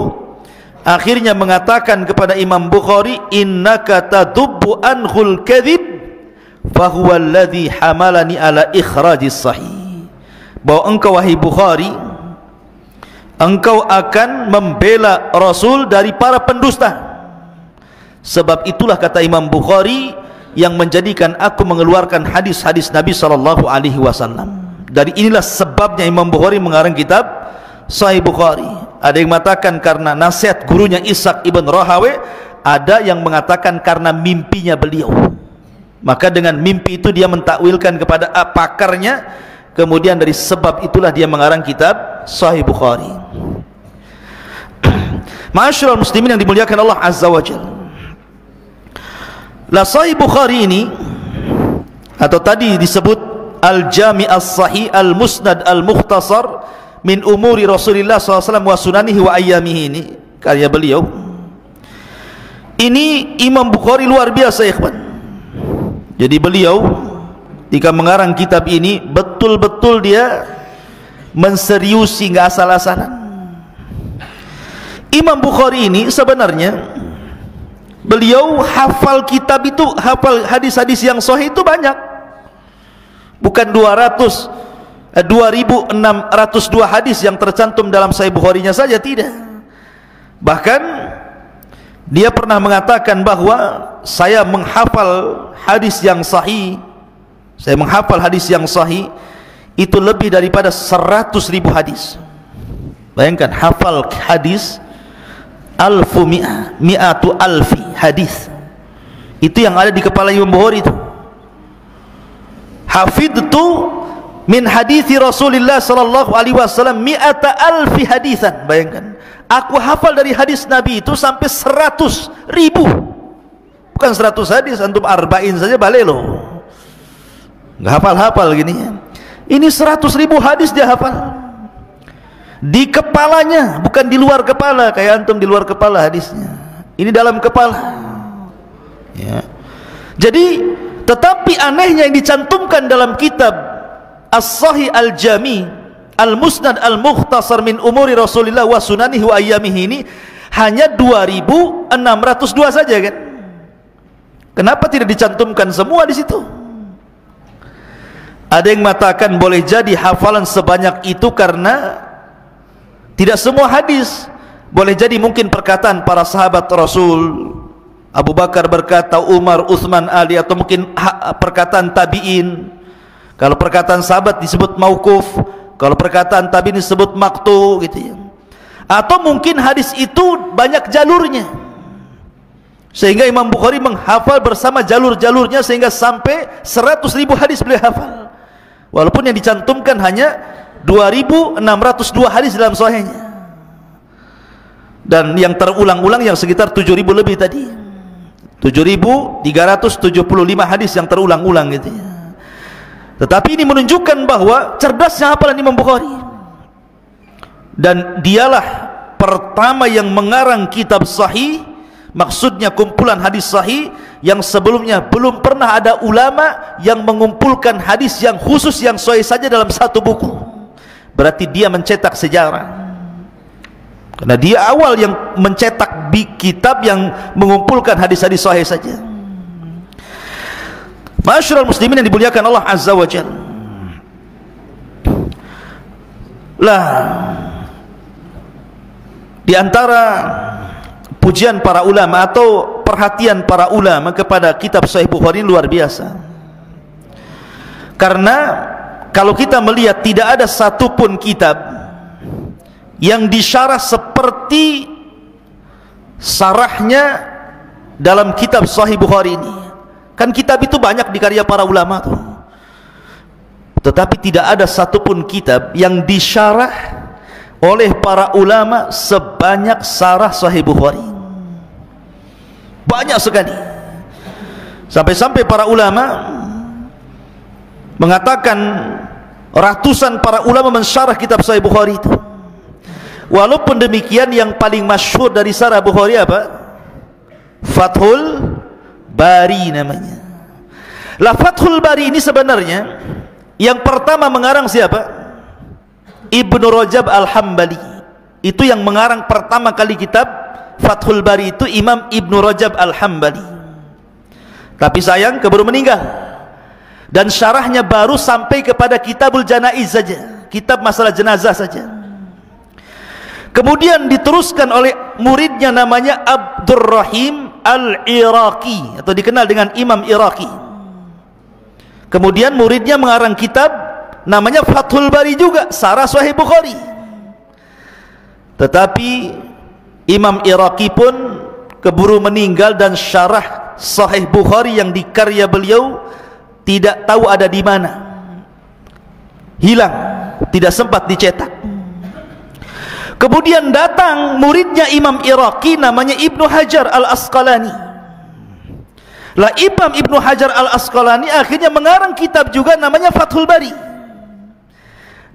akhirnya mengatakan kepada Imam Bukhari, "Innaka tadubbu anhul kadhib fahuwa alladhi hamalani ala ikhrajis sahih." Bahwa engkau, wahai Bukhari, engkau akan membela Rasul dari para pendusta. Sebab itulah, kata Imam Bukhari, yang menjadikan aku mengeluarkan hadis-hadis Nabi sallallahu alaihi wasallam. Dari inilah sebabnya Imam Bukhari mengarang kitab Sahih Bukhari. Ada yang mengatakan karena nasihat gurunya Ishaq ibn Rahawayh, ada yang mengatakan karena mimpinya beliau. Maka dengan mimpi itu dia mentakwilkan kepada pakarnya, kemudian dari sebab itulah dia mengarang kitab Sahih Bukhari. Ma'asyiral muslimin yang dimuliakan Allah Azza wa Jalla, la Sahih Bukhari ini, atau tadi disebut Al-Jami' As-Sahih Al-Musnad Al-Mukhtasar min umuri Rasulillah SAW wa sunanihi wa ayyamihi, ini karya beliau. Ini Imam Bukhari luar biasa, ikhwan. Jadi beliau jika mengarang kitab ini betul-betul dia menseriusi, nggak asal-asalan. Imam Bukhari ini sebenarnya beliau hafal kitab itu, hafal hadis-hadis yang sahih itu banyak, bukan 2602 hadis yang tercantum dalam Sahih Bukhari-nya saja, tidak. Bahkan dia pernah mengatakan bahwa saya menghafal hadis yang sahih, saya menghafal hadis yang sahih itu lebih daripada 100.000 hadis. Bayangkan, hafal hadis mi'atu alfi hadis, itu yang ada di kepala Imam Bukhari itu. Hafidtu min hadithi Rasulullah sallallahu alaihi wasallam mi'ata alfi hadisan. Bayangkan, aku hafal dari hadis Nabi itu sampai 100.000. Bukan 100 hadis, antum arba'in saja balik loh, nggak hafal-hafal gini. Ini 100.000 hadis dia hafal di kepalanya, bukan di luar kepala kayak antum di luar kepala hadisnya. Ini dalam kepala ya. Jadi, tetapi anehnya yang dicantumkan dalam kitab As-Sahih Al-Jami' Al-Musnad Al-Mukhtasar min umuri Rasulillah wa sunanihi wa ayyamihi ini hanya 2602 saja kan. Kenapa tidak dicantumkan semua di situ? Ada yang mengatakan boleh jadi hafalan sebanyak itu karena tidak semua hadis. Boleh jadi mungkin perkataan para sahabat Rasul, Abu Bakar berkata, Umar, Uthman, Ali, atau mungkin perkataan tabi'in. Kalau perkataan sahabat disebut mauquf, kalau perkataan tabi'in disebut maqtu, gitu ya. Atau mungkin hadis itu banyak jalurnya, sehingga Imam Bukhari menghafal bersama jalur-jalurnya sehingga sampai 100.000 hadis beliau hafal, walaupun yang dicantumkan hanya 2.602 hadis dalam sahihnya, dan yang terulang-ulang yang sekitar 7.000 lebih tadi, 7.375 hadis yang terulang-ulang gitu ya. Tetapi ini menunjukkan bahwa cerdasnya hafalan Imam Bukhari, dan dialah pertama yang mengarang kitab sahih, maksudnya kumpulan hadis sahih yang sebelumnya belum pernah ada ulama yang mengumpulkan hadis yang khusus yang sahih saja dalam satu buku. Berarti dia mencetak sejarah, karena dia awal yang mencetak kitab yang mengumpulkan hadis-hadis sahih saja. Ma'asyiral muslimin yang dimuliakan Allah Azza wa Jalla. Lah, di antara pujian para ulama atau perhatian para ulama kepada kitab Sahih Bukhari luar biasa. Karena kalau kita melihat tidak ada satupun kitab yang disyarah seperti sarahnya dalam kitab Sahih Bukhari ini. Kan kitab itu banyak dikarya para ulama tuh, tetapi tidak ada satupun kitab yang disyarah oleh para ulama sebanyak sarah Sahih Bukhari. Banyak sekali, sampai-sampai para ulama mengatakan ratusan para ulama mensyarah kitab Sahih Bukhari itu. Walaupun demikian, yang paling masyhur dari sarah Bukhari apa? Fathul Bari namanya. Lah, Fathul Bari ini sebenarnya yang pertama mengarang siapa? Ibnu Rajab Al-Hambali. Itu yang mengarang pertama kali kitab Fathul Bari itu Imam Ibnu Rajab Al-Hambali. Tapi sayang, keburu meninggal, dan syarahnya baru sampai kepada Kitabul Janaiz saja, kitab masalah jenazah saja. Kemudian diteruskan oleh muridnya namanya Abdurrahim Al-Iraqi, atau dikenal dengan Imam Iraqi. Kemudian muridnya mengarang kitab namanya Fathul Bari juga, sarah Sahih Bukhari. Tetapi Imam Iraqi pun keburu meninggal, dan syarah Sahih Bukhari yang dikarya beliau tidak tahu ada di mana, hilang, tidak sempat dicetak. Kemudian datang muridnya Imam Iraqi namanya Ibnu Hajar Al-Asqalani. Lah, Imam Ibnu Hajar Al-Asqalani akhirnya mengarang kitab juga namanya Fathul Bari.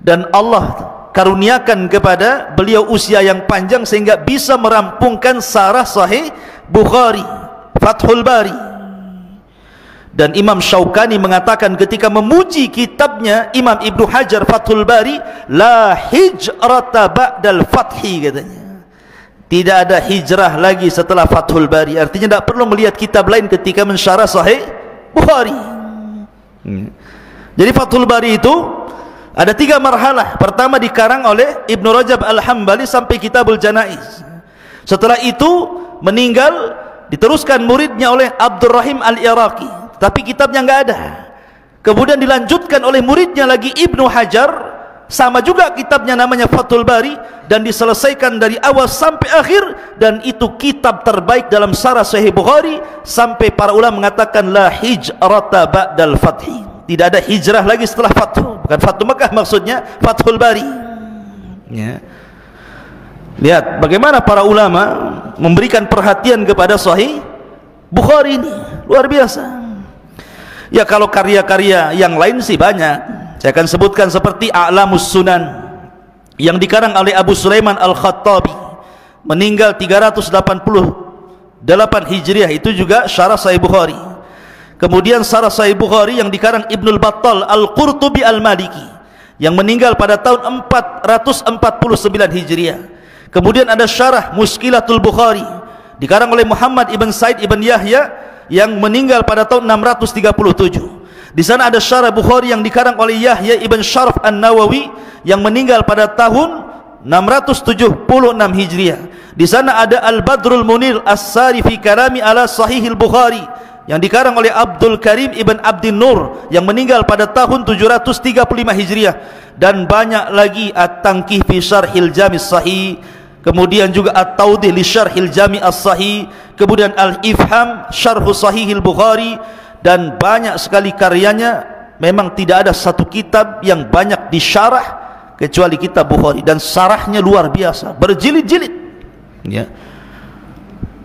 Dan Allah karuniakan kepada beliau usia yang panjang sehingga bisa merampungkan sarah Sahih Bukhari, Fathul Bari. Dan Imam Syaukani mengatakan ketika memuji kitabnya Imam Ibnu Hajar Fathul Bari, la hijrata ba'dal fathi, katanya. Tidak ada hijrah lagi setelah Fathul Bari. Artinya tidak perlu melihat kitab lain ketika mensyarah Sahih Bukhari. Jadi Fathul Bari itu ada 3 marhalah. Pertama dikarang oleh Ibnu Rajab Al-Hambali sampai Kitabul Janaiz. Setelah itu meninggal, diteruskan muridnya oleh Abdurrahim Al-Iraqi, tapi kitabnya enggak ada. Kemudian dilanjutkan oleh muridnya lagi Ibnu Hajar, sama juga kitabnya namanya Fathul Bari, dan diselesaikan dari awal sampai akhir, dan itu kitab terbaik dalam sarah Sahih Bukhari, sampai para ulama mengatakan la hijrata ba'dal fathi. Tidak ada hijrah lagi setelah Fathu, bukan Fathu Mekah maksudnya, Fathul Bari. Ya. Lihat bagaimana para ulama memberikan perhatian kepada Sahih Bukhari ini, luar biasa. Ya, kalau karya-karya yang lain sih banyak. Saya akan sebutkan seperti A'lamus Sunan yang dikarang oleh Abu Sulaiman Al-Khattabi, meninggal 388 Hijriah, itu juga syarah Sahih Bukhari. Kemudian syarah Sahih Bukhari yang dikarang Ibnul Battal Al-Qurtubi Al-Maliki yang meninggal pada tahun 449 Hijriah. Kemudian ada syarah Muskilatul Bukhari dikarang oleh Muhammad ibn Said ibn Yahya yang meninggal pada tahun 637. Di sana ada syarah Bukhari yang dikarang oleh Yahya ibn Sharaf An-Nawawi yang meninggal pada tahun 676 Hijriah. Di sana ada Al-Badrul Munir As-Sari fi Kalami ala Sahihil Bukhari yang dikarang oleh Abdul Karim ibn Abdin Nur yang meninggal pada tahun 735 Hijriah, dan banyak lagi At-Tanqih fi Syarhil Jami' Sahih, kemudian juga At-Tawdih li Syarhil Jami' As-Sahih, kemudian Al-Ifham Syarhu Sahihil Bukhari, dan banyak sekali karyanya. Memang tidak ada satu kitab yang banyak disyarah kecuali kitab Bukhari, dan syarahnya luar biasa, berjilid-jilid ya.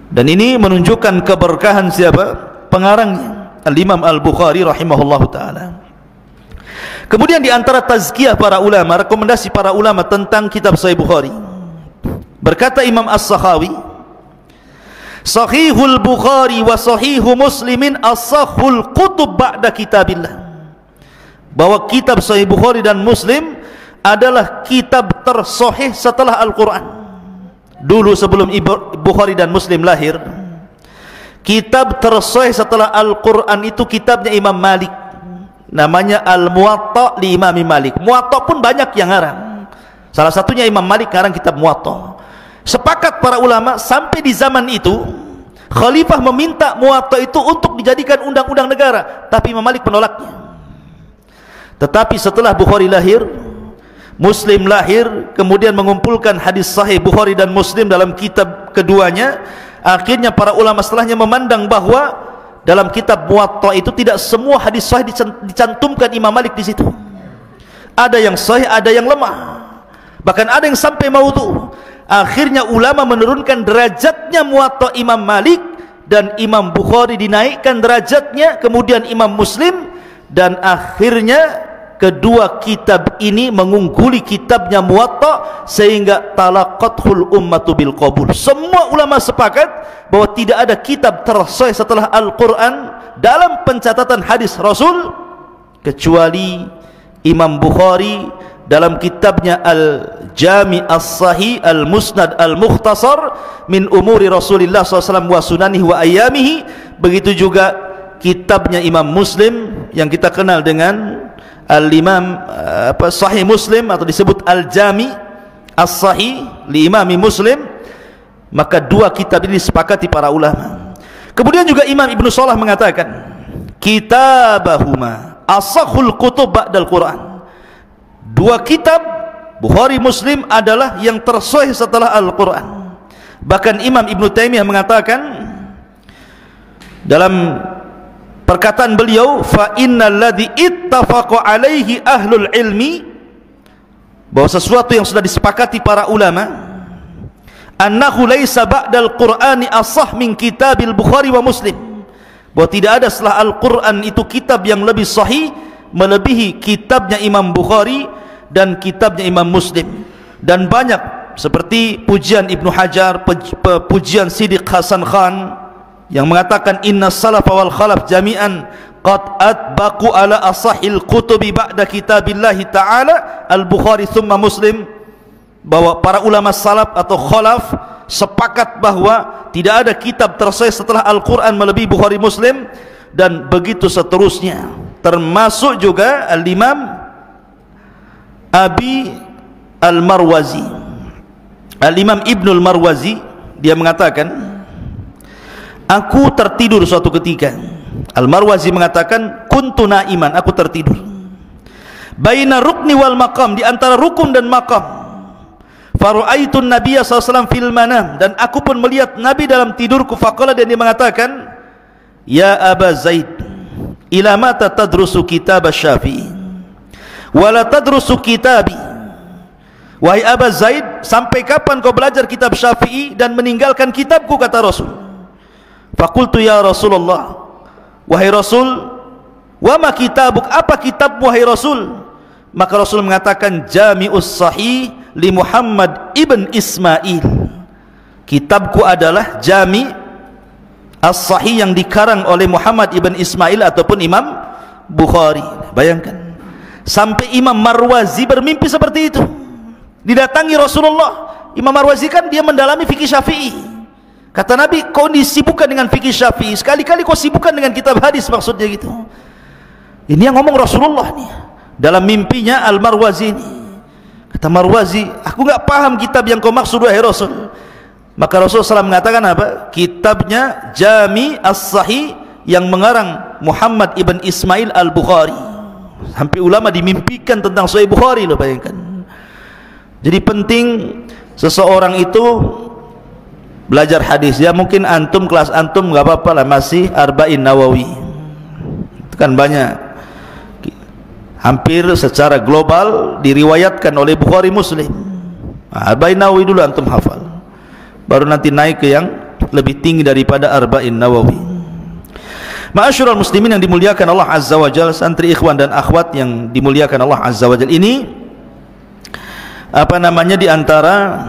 Dan ini menunjukkan keberkahan siapa? Pengarangnya, Al-Imam Al-Bukhari rahimahullahu ta'ala. Kemudian di antara tazkiyah para ulama, rekomendasi para ulama tentang kitab Sahih Bukhari, berkata Imam As-Sakhawi, Sahihul Bukhari wa Sahihu Muslimin as-sahhul kutub ba'da kitabillah, bahwa kitab Sahih Bukhari dan Muslim adalah kitab tersahih setelah Al-Quran. Dulu sebelum Bukhari dan Muslim lahir, kitab tersahih setelah Al-Quran itu kitabnya Imam Malik, namanya Al-Muwatta li Imam Malik. Muwatta pun banyak yang ngarang, salah satunya Imam Malik ngarang kitab Muwatta. Sepakat para ulama sampai di zaman itu khalifah meminta Muwatta itu untuk dijadikan undang-undang negara, tapi Imam Malik menolaknya. Tetapi setelah Bukhari lahir, Muslim lahir, kemudian mengumpulkan hadis sahih Bukhari dan Muslim dalam kitab keduanya, akhirnya para ulama setelahnya memandang bahwa dalam kitab Muwatta itu tidak semua hadis sahih dicantumkan Imam Malik di situ. Ada yang sahih, ada yang lemah, bahkan ada yang sampai maudhu. Akhirnya ulama menurunkan derajatnya Muwatta Imam Malik, dan Imam Bukhari dinaikkan derajatnya, kemudian Imam Muslim, dan akhirnya kedua kitab ini mengungguli kitabnya Muwatta, sehingga talaqathul ummatu bil qabul. Semua ulama sepakat bahwa tidak ada kitab tersahih setelah Al-Quran dalam pencatatan hadis Rasul kecuali Imam Bukhari dalam kitabnya Al-Jami' As-Sahih Al-Musnad Al-Mukhtasar min umuri Rasulillah SAW wa sunanihi wa ayyamihi. Begitu juga kitabnya Imam Muslim yang kita kenal dengan Al-Imam Sahih Muslim, atau disebut Al-Jami' As-Sahih li Imami Muslim. Maka dua kitab ini disepakati para ulama. Kemudian juga Imam Ibn Salah mengatakan, kitabahuma asahul kutub ba'dal Quran. Dua kitab Bukhari Muslim adalah yang tersahih setelah Al-Quran. Bahkan Imam Ibn Taimiyah mengatakan dalam perkataan beliau, fa innal ladzi ittafaqa alaihi ahlul ilmi, bahwa sesuatu yang sudah disepakati para ulama, annahu laisa ba'dal Qur'ani asah min kitabil Bukhari wa Muslim, bahwa tidak ada setelah Al-Quran itu kitab yang lebih sahih melebihi kitabnya Imam Bukhari dan kitabnya Imam Muslim. Dan banyak seperti pujian Ibnu Hajar, pujian Siddiq Hasan Khan yang mengatakan inna salaf wal khalaf jami'an qad atbaqu ala asahil kutubi ba'da kitabillahi ta'ala al-Bukhari thumma Muslim, bahwa para ulama salaf atau khalaf sepakat bahwa tidak ada kitab tersahih setelah Al-Quran melebihi Bukhari Muslim, dan begitu seterusnya. Termasuk juga Al-Imam Abi Al-Marwazi, Al-Imam Ibnul Marwazi, dia mengatakan, aku tertidur suatu ketika. Al-Marwazi mengatakan, kuntu naiman, aku tertidur, baina rukni wal maqam, di antara rukun dan maqam. Faru'aitun Nabiya SAW fil manam, dan aku pun melihat Nabi dalam tidurku. Faqala, dan dia mengatakan, ya Aba Zaid, ila mata tadrusu kitab Syafi'i wala tadrusu kitabi. Wahai Aba Zaid, sampai kapan kau belajar kitab Syafi'i dan meninggalkan kitabku, kata Rasul. Faqultu ya Rasulullah, wahai Rasul, wa ma kitabuk, apa kitabmu wahai Rasul? Maka Rasul mengatakan, Jami'us Sahih li Muhammad ibn Ismail, kitabku adalah Jami' As-Sahih yang dikarang oleh Muhammad ibn Ismail ataupun Imam Bukhari. Bayangkan, sampai Imam Marwazi bermimpi seperti itu, didatangi Rasulullah. Imam Marwazi kan dia mendalami fikih Syafi'i. Kata Nabi, kau disibukkan dengan fikih Syafi'i, sekali-kali kau sibukkan dengan kitab hadis, maksudnya gitu. Ini yang ngomong Rasulullah nih dalam mimpinya Al-Marwazi ini. Kata Marwazi, aku enggak paham kitab yang kau maksud wahai Rasul. Maka Rasulullah SAW mengatakan apa? Kitabnya Jami As-Sahih yang mengarang Muhammad ibn Ismail Al-Bukhari. Sampai ulama dimimpikan tentang Sahih Bukhari, lo bayangkan. Jadi penting seseorang itu belajar hadis. Ya mungkin antum, kelas antum nggak apa-apa lah, masih Arba'in Nawawi. Itu kan banyak, hampir secara global diriwayatkan oleh Bukhari Muslim. Arba'in Nawawi dulu antum hafal, baru nanti naik ke yang lebih tinggi daripada Arba'in Nawawi. Ma'asyiral muslimin yang dimuliakan Allah Azza wa Jalla, santri ikhwan dan akhwat yang dimuliakan Allah Azza wa Jalla, ini apa namanya, di antara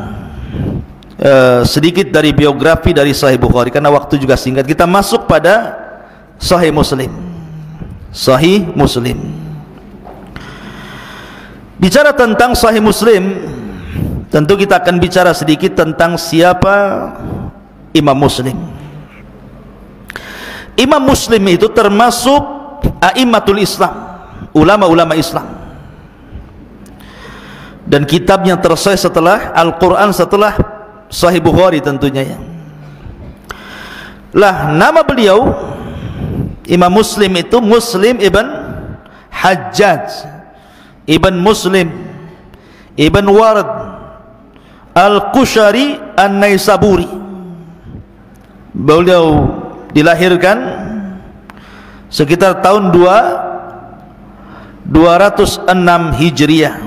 sedikit dari biografi dari Sahih Bukhari. Karena waktu juga singkat, kita masuk pada Sahih Muslim. Sahih Muslim. Bicara tentang Sahih Muslim, tentu kita akan bicara sedikit tentang siapa Imam Muslim. Imam Muslim itu termasuk a'immatul Islam, ulama-ulama Islam, dan kitabnya tersahih setelah Al-Quran, setelah Sahih Bukhari tentunya ya. Lah nama beliau Imam Muslim itu Muslim ibn Hajjaj ibn Muslim ibn Warad Al-Qushari An-Naisaburi. Beliau dilahirkan sekitar tahun 206 Hijriah,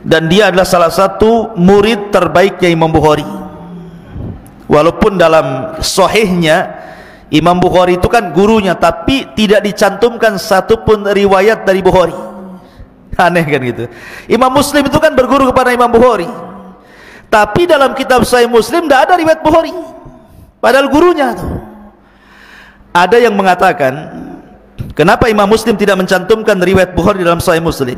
dan dia adalah salah satu murid terbaiknya Imam Bukhari. Walaupun dalam sahihnya Imam Bukhari itu kan gurunya, tapi tidak dicantumkan satupun riwayat dari Bukhari. Aneh kan gitu. Imam Muslim itu kan berguru kepada Imam Bukhari, tapi dalam kitab Sahih Muslim tidak ada riwayat Bukhari, padahal gurunya tuh. Ada yang mengatakan, kenapa Imam Muslim tidak mencantumkan riwayat Bukhari dalam Sahih Muslim?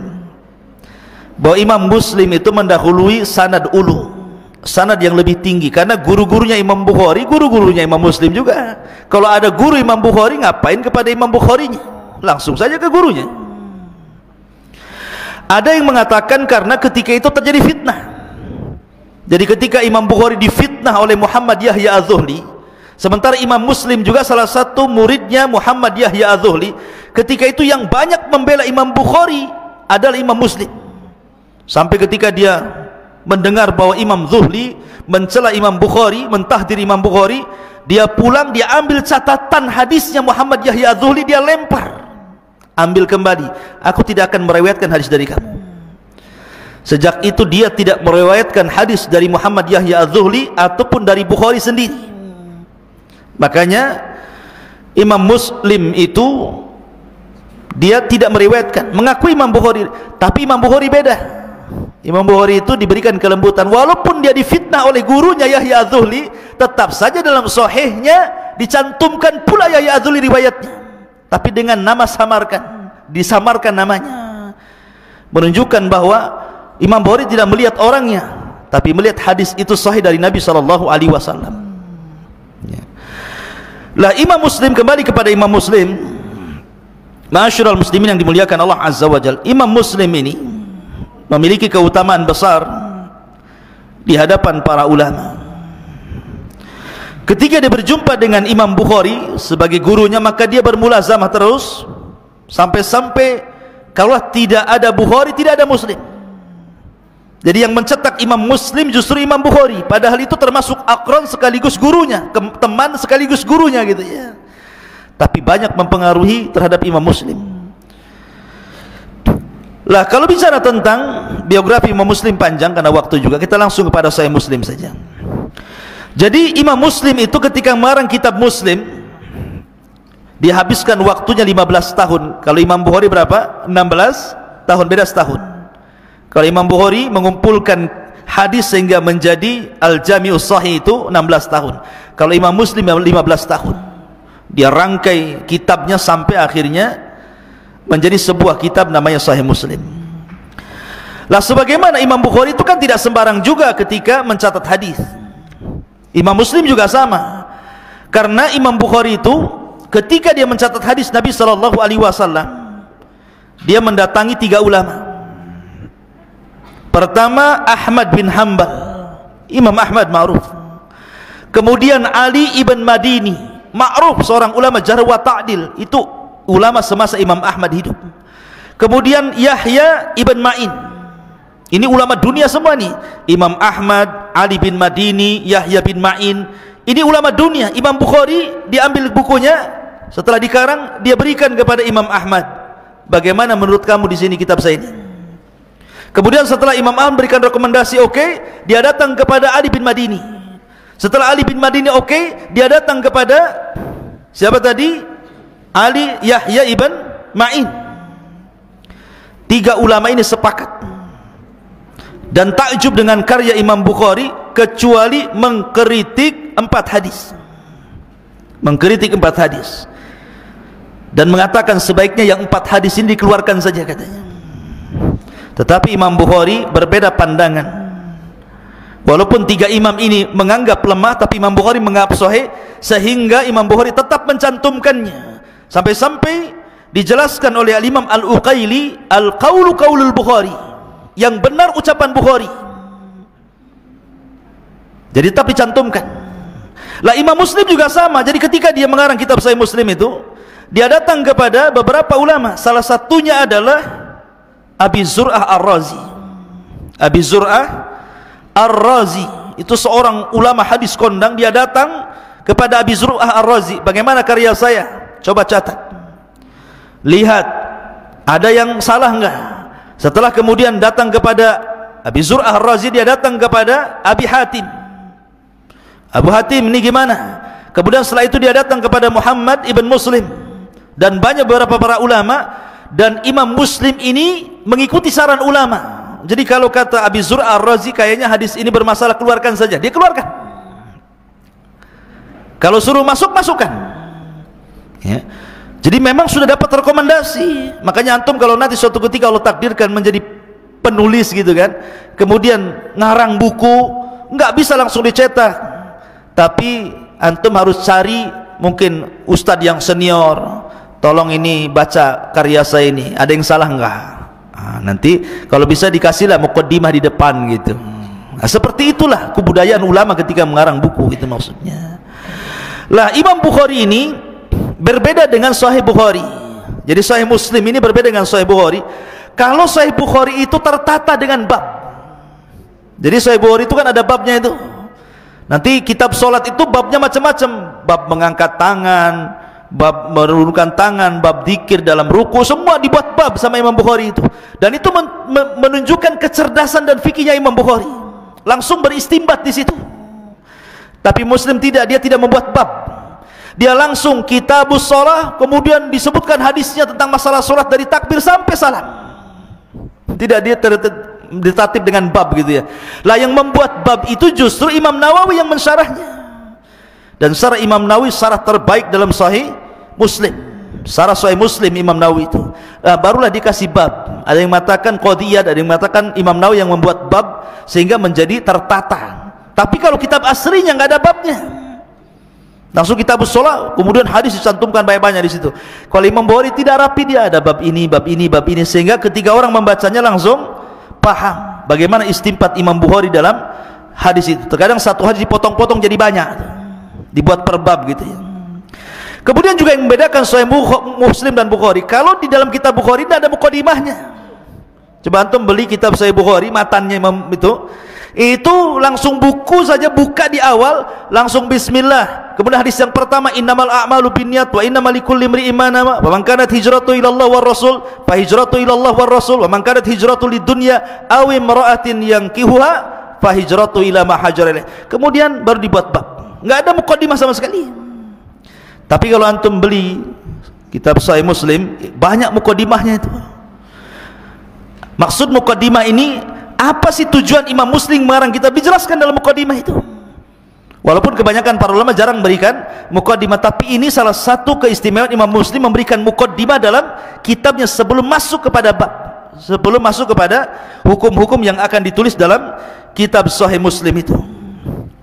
Bahwa Imam Muslim itu mendahului sanad ulu, sanad yang lebih tinggi, karena guru-gurunya Imam Bukhari, guru-gurunya Imam Muslim juga. Kalau ada guru Imam Bukhari, ngapain kepada Imam Bukharinya? Langsung saja ke gurunya. Ada yang mengatakan karena ketika itu terjadi fitnah. Jadi ketika Imam Bukhari difitnah oleh Muhammad Yahya Az-Zuhli, sementara Imam Muslim juga salah satu muridnya Muhammad Yahya Az-Zuhli, ketika itu yang banyak membela Imam Bukhari adalah Imam Muslim. Sampai ketika dia mendengar bahwa Imam Zuhli mencela Imam Bukhari, mentahdir Imam Bukhari, dia pulang, dia ambil catatan hadisnya Muhammad Yahya Az-Zuhli, dia lempar, ambil kembali, aku tidak akan meriwayatkan hadis dari kamu. Sejak itu dia tidak meriwayatkan hadis dari Muhammad Yahya Az-Zuhli ataupun dari Bukhari sendiri. Makanya Imam Muslim itu dia tidak meriwayatkan, mengakui Imam Bukhari, tapi Imam Bukhari beda. Imam Bukhari itu diberikan kelembutan, walaupun dia difitnah oleh gurunya Yahya Az-Zuhli, tetap saja dalam sahihnya dicantumkan pula Yahya Az-Zuhli riwayatnya, tapi dengan nama samarkan, disamarkan namanya, menunjukkan bahwa Imam Bukhari tidak melihat orangnya, tapi melihat hadis itu sahih dari Nabi SAW. Lah Imam Muslim, kembali kepada Imam Muslim, ma'asyiral muslimin yang dimuliakan Allah Azza wa Jalla, Imam Muslim ini memiliki keutamaan besar di hadapan para ulama. Ketika dia berjumpa dengan Imam Bukhari sebagai gurunya, maka dia bermulazamah terus sampai-sampai kalau tidak ada Bukhari, tidak ada Muslim. Jadi yang mencetak Imam Muslim justru Imam Bukhari, padahal itu termasuk akron sekaligus gurunya, teman sekaligus gurunya gitu ya. Tapi banyak mempengaruhi terhadap Imam Muslim. Lah kalau bicara tentang biografi Imam Muslim panjang karena waktu juga, kita langsung kepada Sahih Muslim saja. Jadi Imam Muslim itu ketika mengarang kitab Muslim, dihabiskan waktunya 15 tahun. Kalau Imam Bukhari berapa? 16 tahun, beda setahun. Kalau Imam Bukhari mengumpulkan hadis sehingga menjadi Al-Jami'us Sahih itu 16 tahun. Kalau Imam Muslim 15 tahun. Dia rangkai kitabnya sampai akhirnya menjadi sebuah kitab namanya Sahih Muslim. Lah sebagaimana Imam Bukhari itu kan tidak sembarang juga ketika mencatat hadis. Imam Muslim juga sama. Karena Imam Bukhari itu ketika dia mencatat hadis Nabi SAW, dia mendatangi 3 ulama. Pertama Ahmad bin Hanbal, Imam Ahmad ma'ruf. Kemudian Ali ibn Madini, ma'ruf, seorang ulama jarh wa ta'dil, itu ulama semasa Imam Ahmad hidup. Kemudian Yahya ibn Ma'in, ini ulama dunia semua nih. Imam Ahmad, Ali bin Madini, Yahya bin Ma'in, ini ulama dunia. Imam Bukhari diambil bukunya, setelah dikarang dia berikan kepada Imam Ahmad. Bagaimana menurut kamu di sini kitab saya ini? Kemudian setelah Imam Ahmad berikan rekomendasi oke, dia datang kepada Ali bin Madini. Setelah Ali bin Madini oke, dia datang kepada siapa tadi? Ali Yahya ibn Ma'in. 3 ulama ini sepakat dan takjub dengan karya Imam Bukhari, kecuali mengkritik 4 hadis. Mengkritik 4 hadis dan mengatakan sebaiknya yang 4 hadis ini dikeluarkan saja katanya. Tetapi Imam Bukhari berbeda pandangan. Walaupun 3 imam ini menganggap lemah, tapi Imam Bukhari menganggap sahih, sehingga Imam Bukhari tetap mencantumkannya. Sampai-sampai dijelaskan oleh Al-Imam Al-Uqaili, al-qawlu qawlul Bukhari, yang benar ucapan Bukhari, jadi tetap dicantumkan. Lah Imam Muslim juga sama. Jadi ketika dia mengarang kitab Sahih Muslim itu, dia datang kepada beberapa ulama. Salah satunya adalah Abi Zur'ah Ar-Razi. Abi Zur'ah Ar-Razi itu seorang ulama hadis kondang. Dia datang kepada Abi Zur'ah Ar-Razi, bagaimana karya saya? Coba catat, lihat ada yang salah enggak. Setelah kemudian datang kepada Abi Zur'ah Ar-Razi, dia datang kepada Abi Hatim. Abu Hatim ini gimana? Kemudian setelah itu dia datang kepada Muhammad ibn Muslim dan banyak beberapa para ulama. Dan Imam Muslim ini mengikuti saran ulama. Jadi kalau kata Abi Zur'ah Ar-Razi, kayaknya hadis ini bermasalah, keluarkan saja, dia keluarkan. Kalau suruh masuk, masukkan ya. Jadi memang sudah dapat rekomendasi. Makanya antum kalau nanti suatu ketika Allah takdirkan menjadi penulis gitu kan, kemudian ngarang buku, nggak bisa langsung dicetak, tapi antum harus cari mungkin ustadz yang senior, tolong ini baca karya saya ini, ada yang salah enggak? Nanti kalau bisa dikasihlah muqaddimah di depan gitu. Seperti itulah kebudayaan ulama ketika mengarang buku, itu maksudnya. Lah Imam Bukhari ini berbeda dengan Sahih Bukhari. Jadi Sahih Muslim ini berbeda dengan Sahih Bukhari. Kalau Sahih Bukhari itu tertata dengan bab. Jadi Sahih Bukhari itu kan ada babnya itu. Nanti kitab solat itu babnya macam-macam. Bab mengangkat tangan, bab menurunkan tangan, bab zikir dalam ruku, semua dibuat bab sama Imam Bukhari itu. Dan itu menunjukkan kecerdasan dan fikihnya Imam Bukhari. Langsung beristimbat di situ. Tapi Muslim tidak, dia tidak membuat bab. Dia langsung kitabus shalah, kemudian disebutkan hadisnya tentang masalah salat dari takbir sampai salam. Tidak, dia tertatib dengan bab gitu ya. Lah yang membuat bab itu justru Imam Nawawi yang mensyarahnya. Dan syarah Imam Nawawi syarah terbaik dalam Sahih Muslim. Syarah Sahih Muslim Imam Nawawi itu. Barulah dikasih bab. Ada yang mengatakan qadiyat, ada yang mengatakan Imam Nawawi yang membuat bab sehingga menjadi tertata. Tapi kalau kitab aslinya nggak ada babnya. Langsung kitabus shalah, kemudian hadis dicantumkan banyak-banyak di situ. Kalau Imam Bukhari tidak rapi, dia ada bab ini, bab ini, bab ini, sehingga ketika orang membacanya langsung paham bagaimana istimbat Imam Bukhari dalam hadis itu. Terkadang satu hadis dipotong-potong jadi banyak, dibuat per bab gitu ya. Kemudian juga yang membedakan Sahih Muslim dan Bukhari, kalau di dalam kitab Bukhari tidak ada muqaddimahnya. Coba antum beli kitab Sahih Bukhari, matannya Imam itu langsung buku saja, buka di awal langsung bismillah. Kemudian hadis yang pertama, innamal a'malu binniyat wa innamal likulli imri'in ma nawa, wa man kanat hijratu ila Allah war rasul fa hijratu ila Allah war rasul, wa man kanat hijratu lidunya aw imra'atin yankihuha fa hijratu ila ma hajara ilaih. Kemudian baru dibuat bab, enggak ada muqaddimah sama sekali. Tapi kalau antum beli kitab Sahih Muslim, banyak muqaddimahnya itu. Maksud muqaddimah ini apa sih tujuan Imam Muslim mengarang kitab, dijelaskan dalam muqaddimah itu. Walaupun kebanyakan para ulama jarang memberikan muqaddimah, tapi ini salah satu keistimewaan Imam Muslim memberikan muqaddimah dalam kitabnya sebelum masuk kepada bab, sebelum masuk kepada hukum-hukum yang akan ditulis dalam kitab Sahih Muslim itu.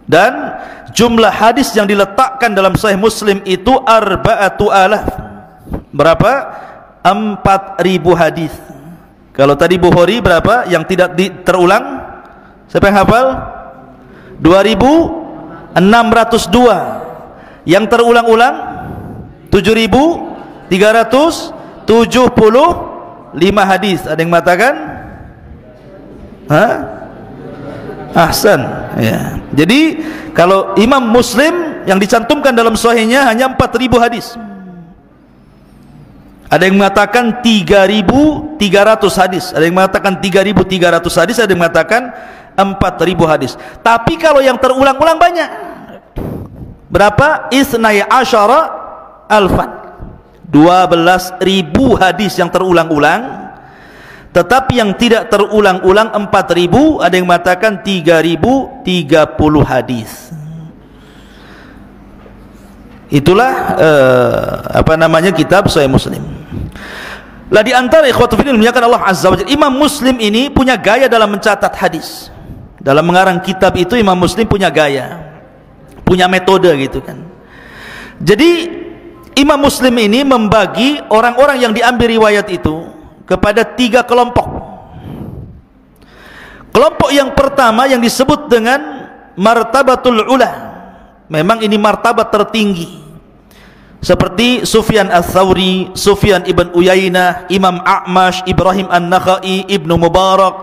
Dan jumlah hadis yang diletakkan dalam Sahih Muslim itu 4,000. Berapa? 4.000 hadis. Kalau tadi Bukhari berapa yang tidak terulang? Siapa yang hafal? 2.602. Yang terulang-ulang 7.375 hadis. Ada yang mengatakan? Ahsan. Ya. Jadi kalau Imam Muslim yang dicantumkan dalam sahihnya hanya 4.000 hadis. Ada yang mengatakan 3.300 hadis, ada yang mengatakan 3.300 hadis, ada yang mengatakan 4.000 hadis. Tapi kalau yang terulang-ulang banyak. Berapa? Isnai asyara alfan. 12.000 hadis yang terulang-ulang. Tetapi yang tidak terulang-ulang 4.000, ada yang mengatakan 3.030 hadis. Itulah kitab Sahih Muslim. Lah di antara ikhwatul fillah menyatakan Allah Azza wa Jalla, Imam Muslim ini punya gaya dalam mencatat hadis. Dalam mengarang kitab itu Imam Muslim punya gaya, punya metode gitu kan. Jadi Imam Muslim ini membagi orang-orang yang diambil riwayat itu kepada 3 kelompok. Kelompok yang pertama yang disebut dengan martabatul ula. Memang ini martabat tertinggi. Seperti Sufyan Ats-Tsauri, Sufyan ibn Uyainah, Imam A'mash, Ibrahim An-Nakhai, Ibnu Mubarak,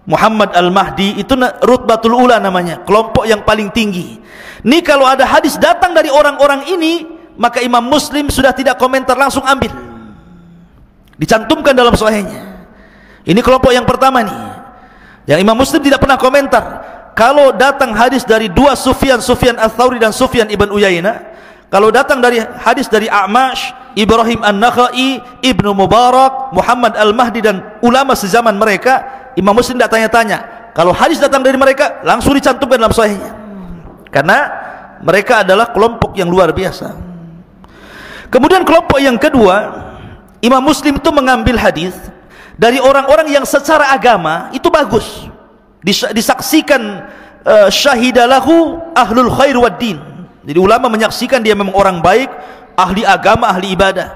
Muhammad Al-Mahdi. Itu rutbatul ula namanya, kelompok yang paling tinggi. Ini kalau ada hadis datang dari orang-orang ini, maka Imam Muslim sudah tidak komentar, langsung ambil, dicantumkan dalam sahihnya. Ini kelompok yang pertama nih, yang Imam Muslim tidak pernah komentar. Kalau datang hadis dari dua Sufyan, Sufyan Ats-Tsauri dan Sufyan ibn Uyainah, kalau datang dari hadis dari A'mash, Ibrahim An-Nakhai, Ibnu Mubarak, Muhammad Al-Mahdi dan ulama sezaman mereka, Imam Muslim tidak tanya-tanya. Kalau hadis datang dari mereka, langsung dicantumkan dalam sahihnya. Karena mereka adalah kelompok yang luar biasa. Kemudian kelompok yang kedua, Imam Muslim itu mengambil hadis dari orang-orang yang secara agama itu bagus, disaksikan syahidalahu ahlul khair wad din. Jadi ulama menyaksikan dia memang orang baik, ahli agama, ahli ibadah.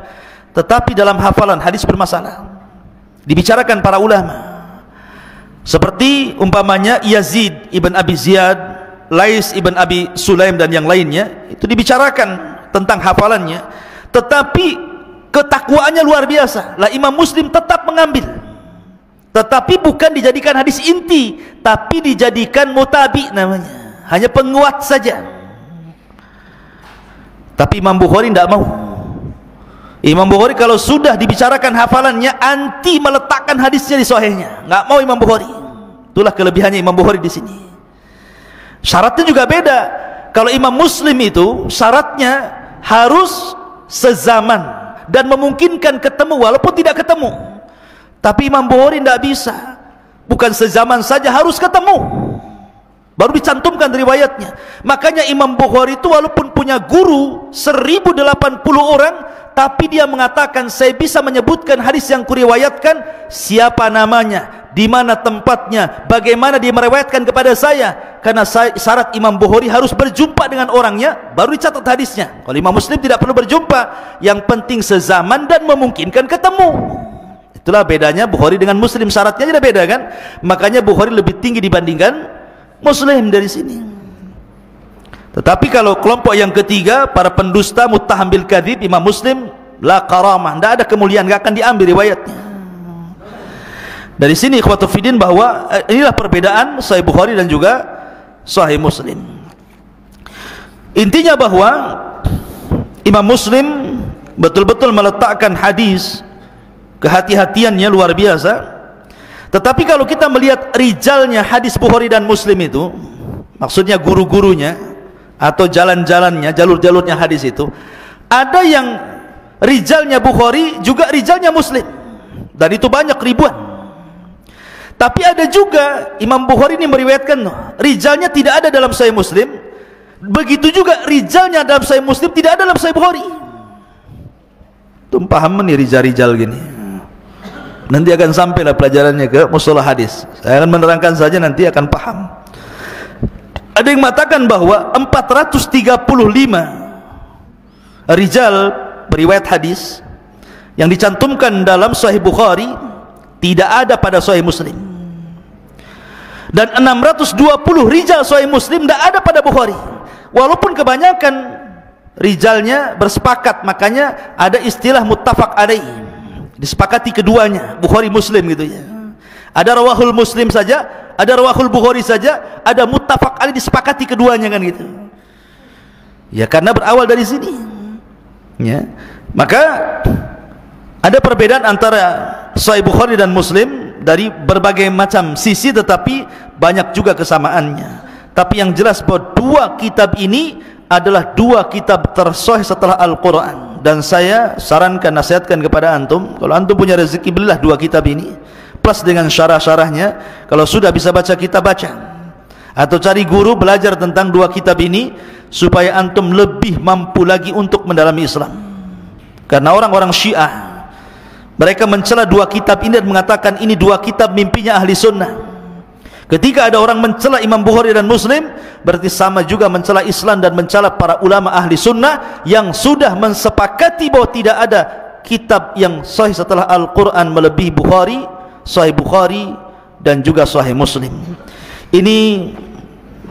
Tetapi dalam hafalan hadis bermasalah, dibicarakan para ulama. Seperti umpamanya Yazid ibn Abi Ziyad, Lais ibn Abi Sulaim dan yang lainnya, itu dibicarakan tentang hafalannya. Tetapi ketakwaannya luar biasa. Lah Imam Muslim tetap mengambil, tetapi bukan dijadikan hadis inti, tapi dijadikan mutabi namanya, hanya penguat saja. Tapi Imam Bukhari tidak mau. Imam Bukhari kalau sudah dibicarakan hafalannya, anti meletakkan hadisnya di sahihnya, nggak mau Imam Bukhari. Itulah kelebihannya Imam Bukhari di sini. Syaratnya juga beda. Kalau Imam Muslim itu syaratnya harus sezaman dan memungkinkan ketemu walaupun tidak ketemu. Tapi Imam Bukhari tidak bisa, bukan sezaman saja, harus ketemu baru dicantumkan riwayatnya. Makanya Imam Bukhari itu walaupun punya guru 1080 orang, tapi dia mengatakan, saya bisa menyebutkan hadis yang kuriwayatkan, siapa namanya, di mana tempatnya, bagaimana dia meriwayatkan kepada saya. Karena syarat Imam Bukhari harus berjumpa dengan orangnya, baru dicatat hadisnya. Kalau Imam Muslim tidak perlu berjumpa, yang penting sezaman dan memungkinkan ketemu. Itulah bedanya Bukhari dengan Muslim, syaratnya tidak beda kan. Makanya Bukhari lebih tinggi dibandingkan Muslim dari sini. Tetapi kalau kelompok yang ketiga, para pendusta, muttaham bil kadzib, Imam Muslim la karamah, tidak ada kemuliaan, tidak akan diambil riwayatnya. Dari sini ikhwatul fiddin bahwa inilah perbedaan Sahih Bukhari dan juga Sahih Muslim. Intinya bahwa Imam Muslim betul-betul meletakkan hadis, kehati-hatiannya luar biasa. Tetapi kalau kita melihat rijalnya hadis Bukhari dan Muslim itu, maksudnya guru-gurunya atau jalan-jalannya, jalur-jalurnya hadis itu, ada yang rijalnya Bukhari juga rijalnya Muslim, dan itu banyak, ribuan. Tapi ada juga Imam Bukhari ini meriwayatkan rijalnya tidak ada dalam Sahih Muslim, begitu juga rijalnya dalam Sahih Muslim tidak ada dalam Sahih Bukhari. Tuh paham nih rijal-rijal gini. Nanti akan sampailah pelajarannya ke mustalah hadis. Saya akan menerangkan saja, nanti akan paham. Ada yang mengatakan bahwa 435 rijal beriwayat hadis yang dicantumkan dalam Sahih Bukhari tidak ada pada Sahih Muslim, dan 620 rijal Sahih Muslim tidak ada pada Bukhari, walaupun kebanyakan rijalnya bersepakat. Makanya ada istilah muttafaq alaih, disepakati keduanya, Bukhari Muslim gitu ya. Ada rawahul Muslim saja, ada rawahul Bukhari saja, ada muttafaq alaih disepakati keduanya kan gitu ya, karena berawal dari sini ya. Maka ada perbedaan antara Sahih Bukhari dan Muslim dari berbagai macam sisi, tetapi banyak juga kesamaannya. Tapi yang jelas bahwa dua kitab ini adalah dua kitab tersahih setelah Al-Quran. Dan saya sarankan, nasihatkan kepada antum, kalau antum punya rezeki, belilah dua kitab ini plus dengan syarah-syarahnya. Kalau sudah bisa baca, kita baca, atau cari guru belajar tentang dua kitab ini supaya antum lebih mampu lagi untuk mendalami Islam. Karena orang-orang Syiah, mereka mencela dua kitab ini dan mengatakan ini dua kitab mimpinya ahli sunnah. Ketika ada orang mencela Imam Bukhari dan Muslim, berarti sama juga mencela Islam dan mencela para ulama ahli sunnah yang sudah mensepakati bahwa tidak ada kitab yang sahih setelah Al-Quran melebihi Bukhari, Sahih Bukhari dan juga Sahih Muslim. Ini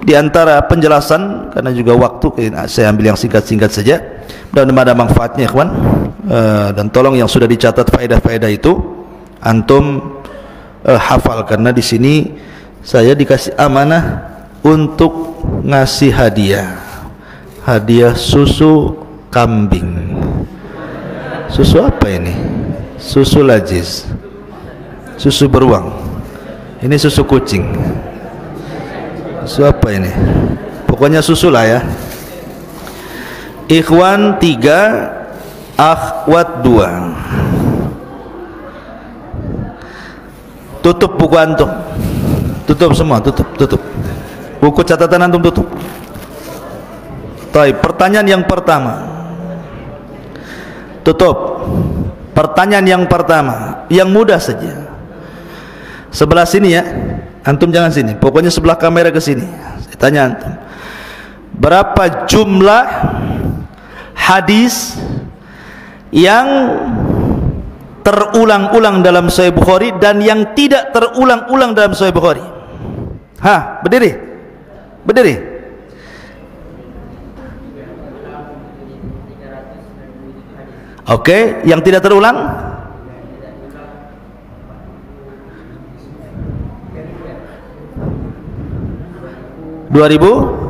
diantara penjelasan, karena juga waktu saya ambil yang singkat-singkat saja. Dan ada manfaatnya ikhwan, dan tolong yang sudah dicatat faedah-faedah itu antum hafal, karena di sini saya dikasih amanah untuk ngasih hadiah susu kambing. Susu apa ini? Susu lajis, susu beruang. Ini susu kucing. Susu apa ini? Pokoknya susu lah ya. Ikhwan 3, akhwat 2. Tutup buku antum, tutup semua, tutup buku catatan antum, tutup. Baik, pertanyaan yang pertama, tutup. Pertanyaan yang pertama, yang mudah saja, sebelah sini ya, antum jangan sini, pokoknya sebelah kamera ke sini. Saya tanya antum, berapa jumlah hadis yang terulang-ulang dalam Sahih Bukhari dan yang tidak terulang-ulang dalam Sahih Bukhari? Berdiri, berdiri. Oke, yang tidak terulang? (2000)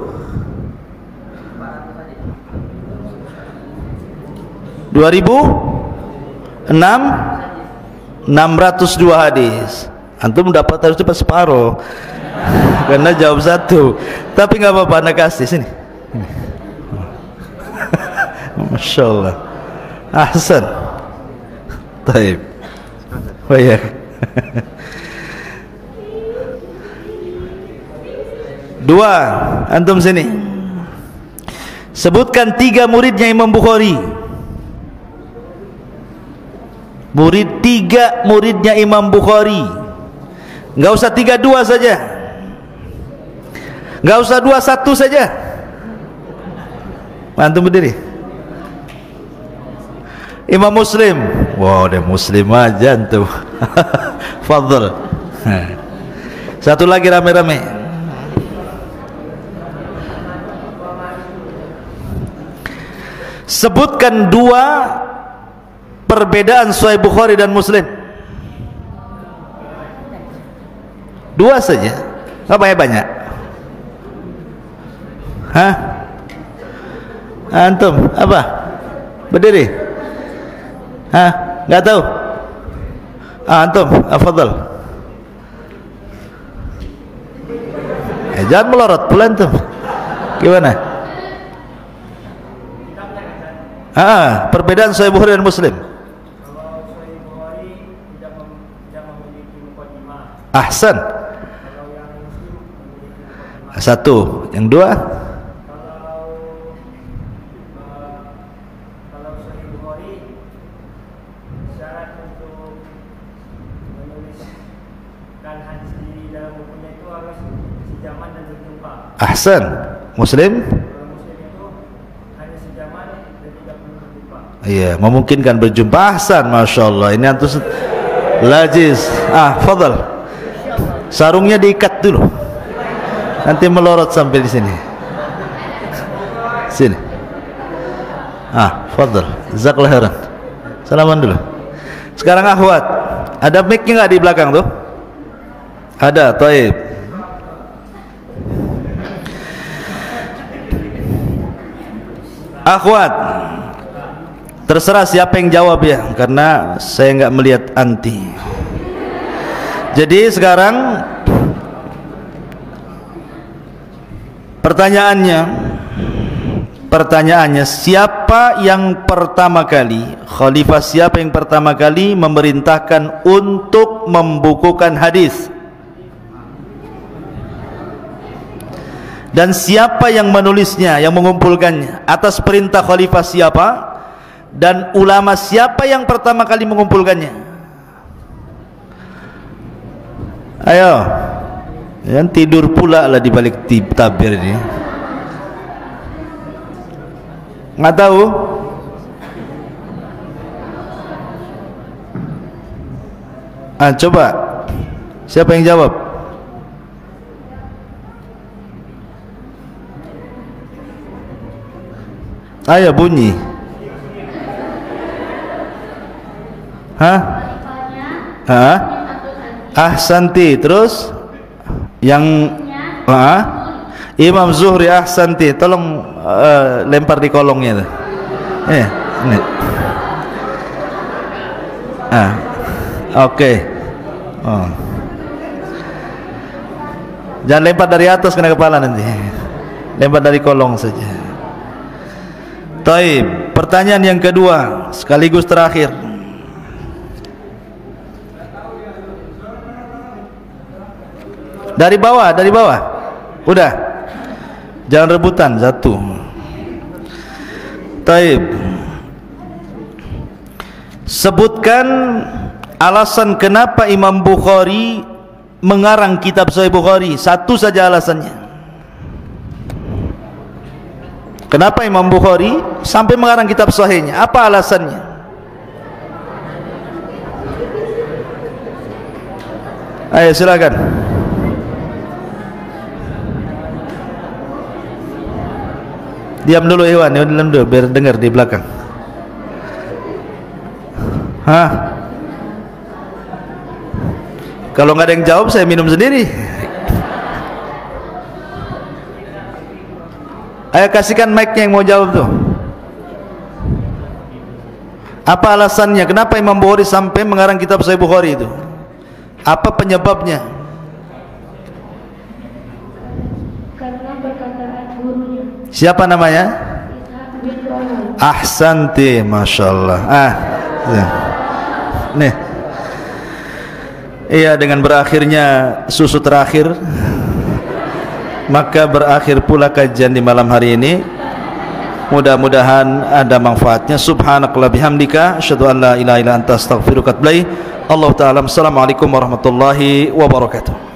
602 hadis. Antum dapat harus cepat separuh karena jawab satu, tapi nggak apa-apa, anda kasih sini. Masya Allah, ahsan. Taib, baik. Dua, antum sini. Sebutkan 3 muridnya Imam Bukhari. Murid 3 muridnya Imam Bukhari. Enggak usah 3-2 saja, enggak usah 2-1 saja. Antum berdiri. Imam Muslim. Wow, dia Muslim aja antum. Fadhil. Satu lagi rame-rame. Sebutkan 2 perbedaan Sahih Bukhari dan Muslim. 2 saja, apa ya banyak? Antum apa? Berdiri? Nggak tahu? Antum, afadhal. Jangan melorot pula antum. Gimana? Perbedaan Sahih Bukhari dan Muslim. Ahsan. Satu, yang 2. Kalau Sahih Bukhari syarat untuk menuliskan hadis di dalam bukunya itu harus sejaman dan berjumpa. Ahsan. Muslim? Kalau muslim itu hanya sejaman dan tidak perlu berjumpa. Iya, memungkinkan berjumpa. Ahsan, Masya Allah. Ini antus lajis. Fadal. Sarungnya diikat dulu. Nanti melorot sampai di sini. Sini. Fadal. Jazakallahu khairan. Salaman dulu. Sekarang akhwat, ada mic-nya nggak di belakang tuh? Ada, taib. Akhwat, terserah siapa yang jawab ya, karena saya nggak melihat anti. Jadi sekarang pertanyaannya, siapa yang pertama kali, khalifah siapa yang pertama kali memerintahkan untuk membukukan hadis? Dan siapa yang menulisnya, yang mengumpulkannya? Atas perintah khalifah siapa? Dan ulama siapa yang pertama kali mengumpulkannya? Ayo, yang tidur pula lah di balik tabir ini. Nggak tahu? Coba siapa yang jawab? Ayo bunyi. Ahsanti. Terus yang Imam Zuhri ahsanti. Tolong lempar di kolongnya tuh. Ini. Oke. Jangan lempar dari atas kena kepala nanti. Lempar dari kolong saja. Taib. Pertanyaan yang kedua sekaligus terakhir. Dari bawah. Udah. Jangan rebutan satu. Taib. Sebutkan alasan kenapa Imam Bukhari mengarang kitab Sahih Bukhari. Satu saja alasannya. Kenapa Imam Bukhari sampai mengarang kitab Sahihnya? Apa alasannya? Ayo silakan. Diam dulu Iwan, diam dulu biar dengar di belakang. Kalau nggak ada yang jawab saya minum sendiri. Ayo kasihkan mic-nya yang mau jawab tuh. Apa alasannya? Kenapa Imam Bukhari sampai mengarang kitab Sahih Bukhari itu? Apa penyebabnya? Karena perkataan gurunya. Siapa namanya? Ahsanti, Masya Allah. Nih. Iya, dengan berakhirnya susu terakhir, maka berakhir pula kajian di malam hari ini. Mudah-mudahan ada manfaatnya. Subhanakallah bihamdika asyhadu an la ilaha illa anta astaghfiruka wa atubu ilaik. Allah taala. Assalamualaikum warahmatullahi wabarakatuh.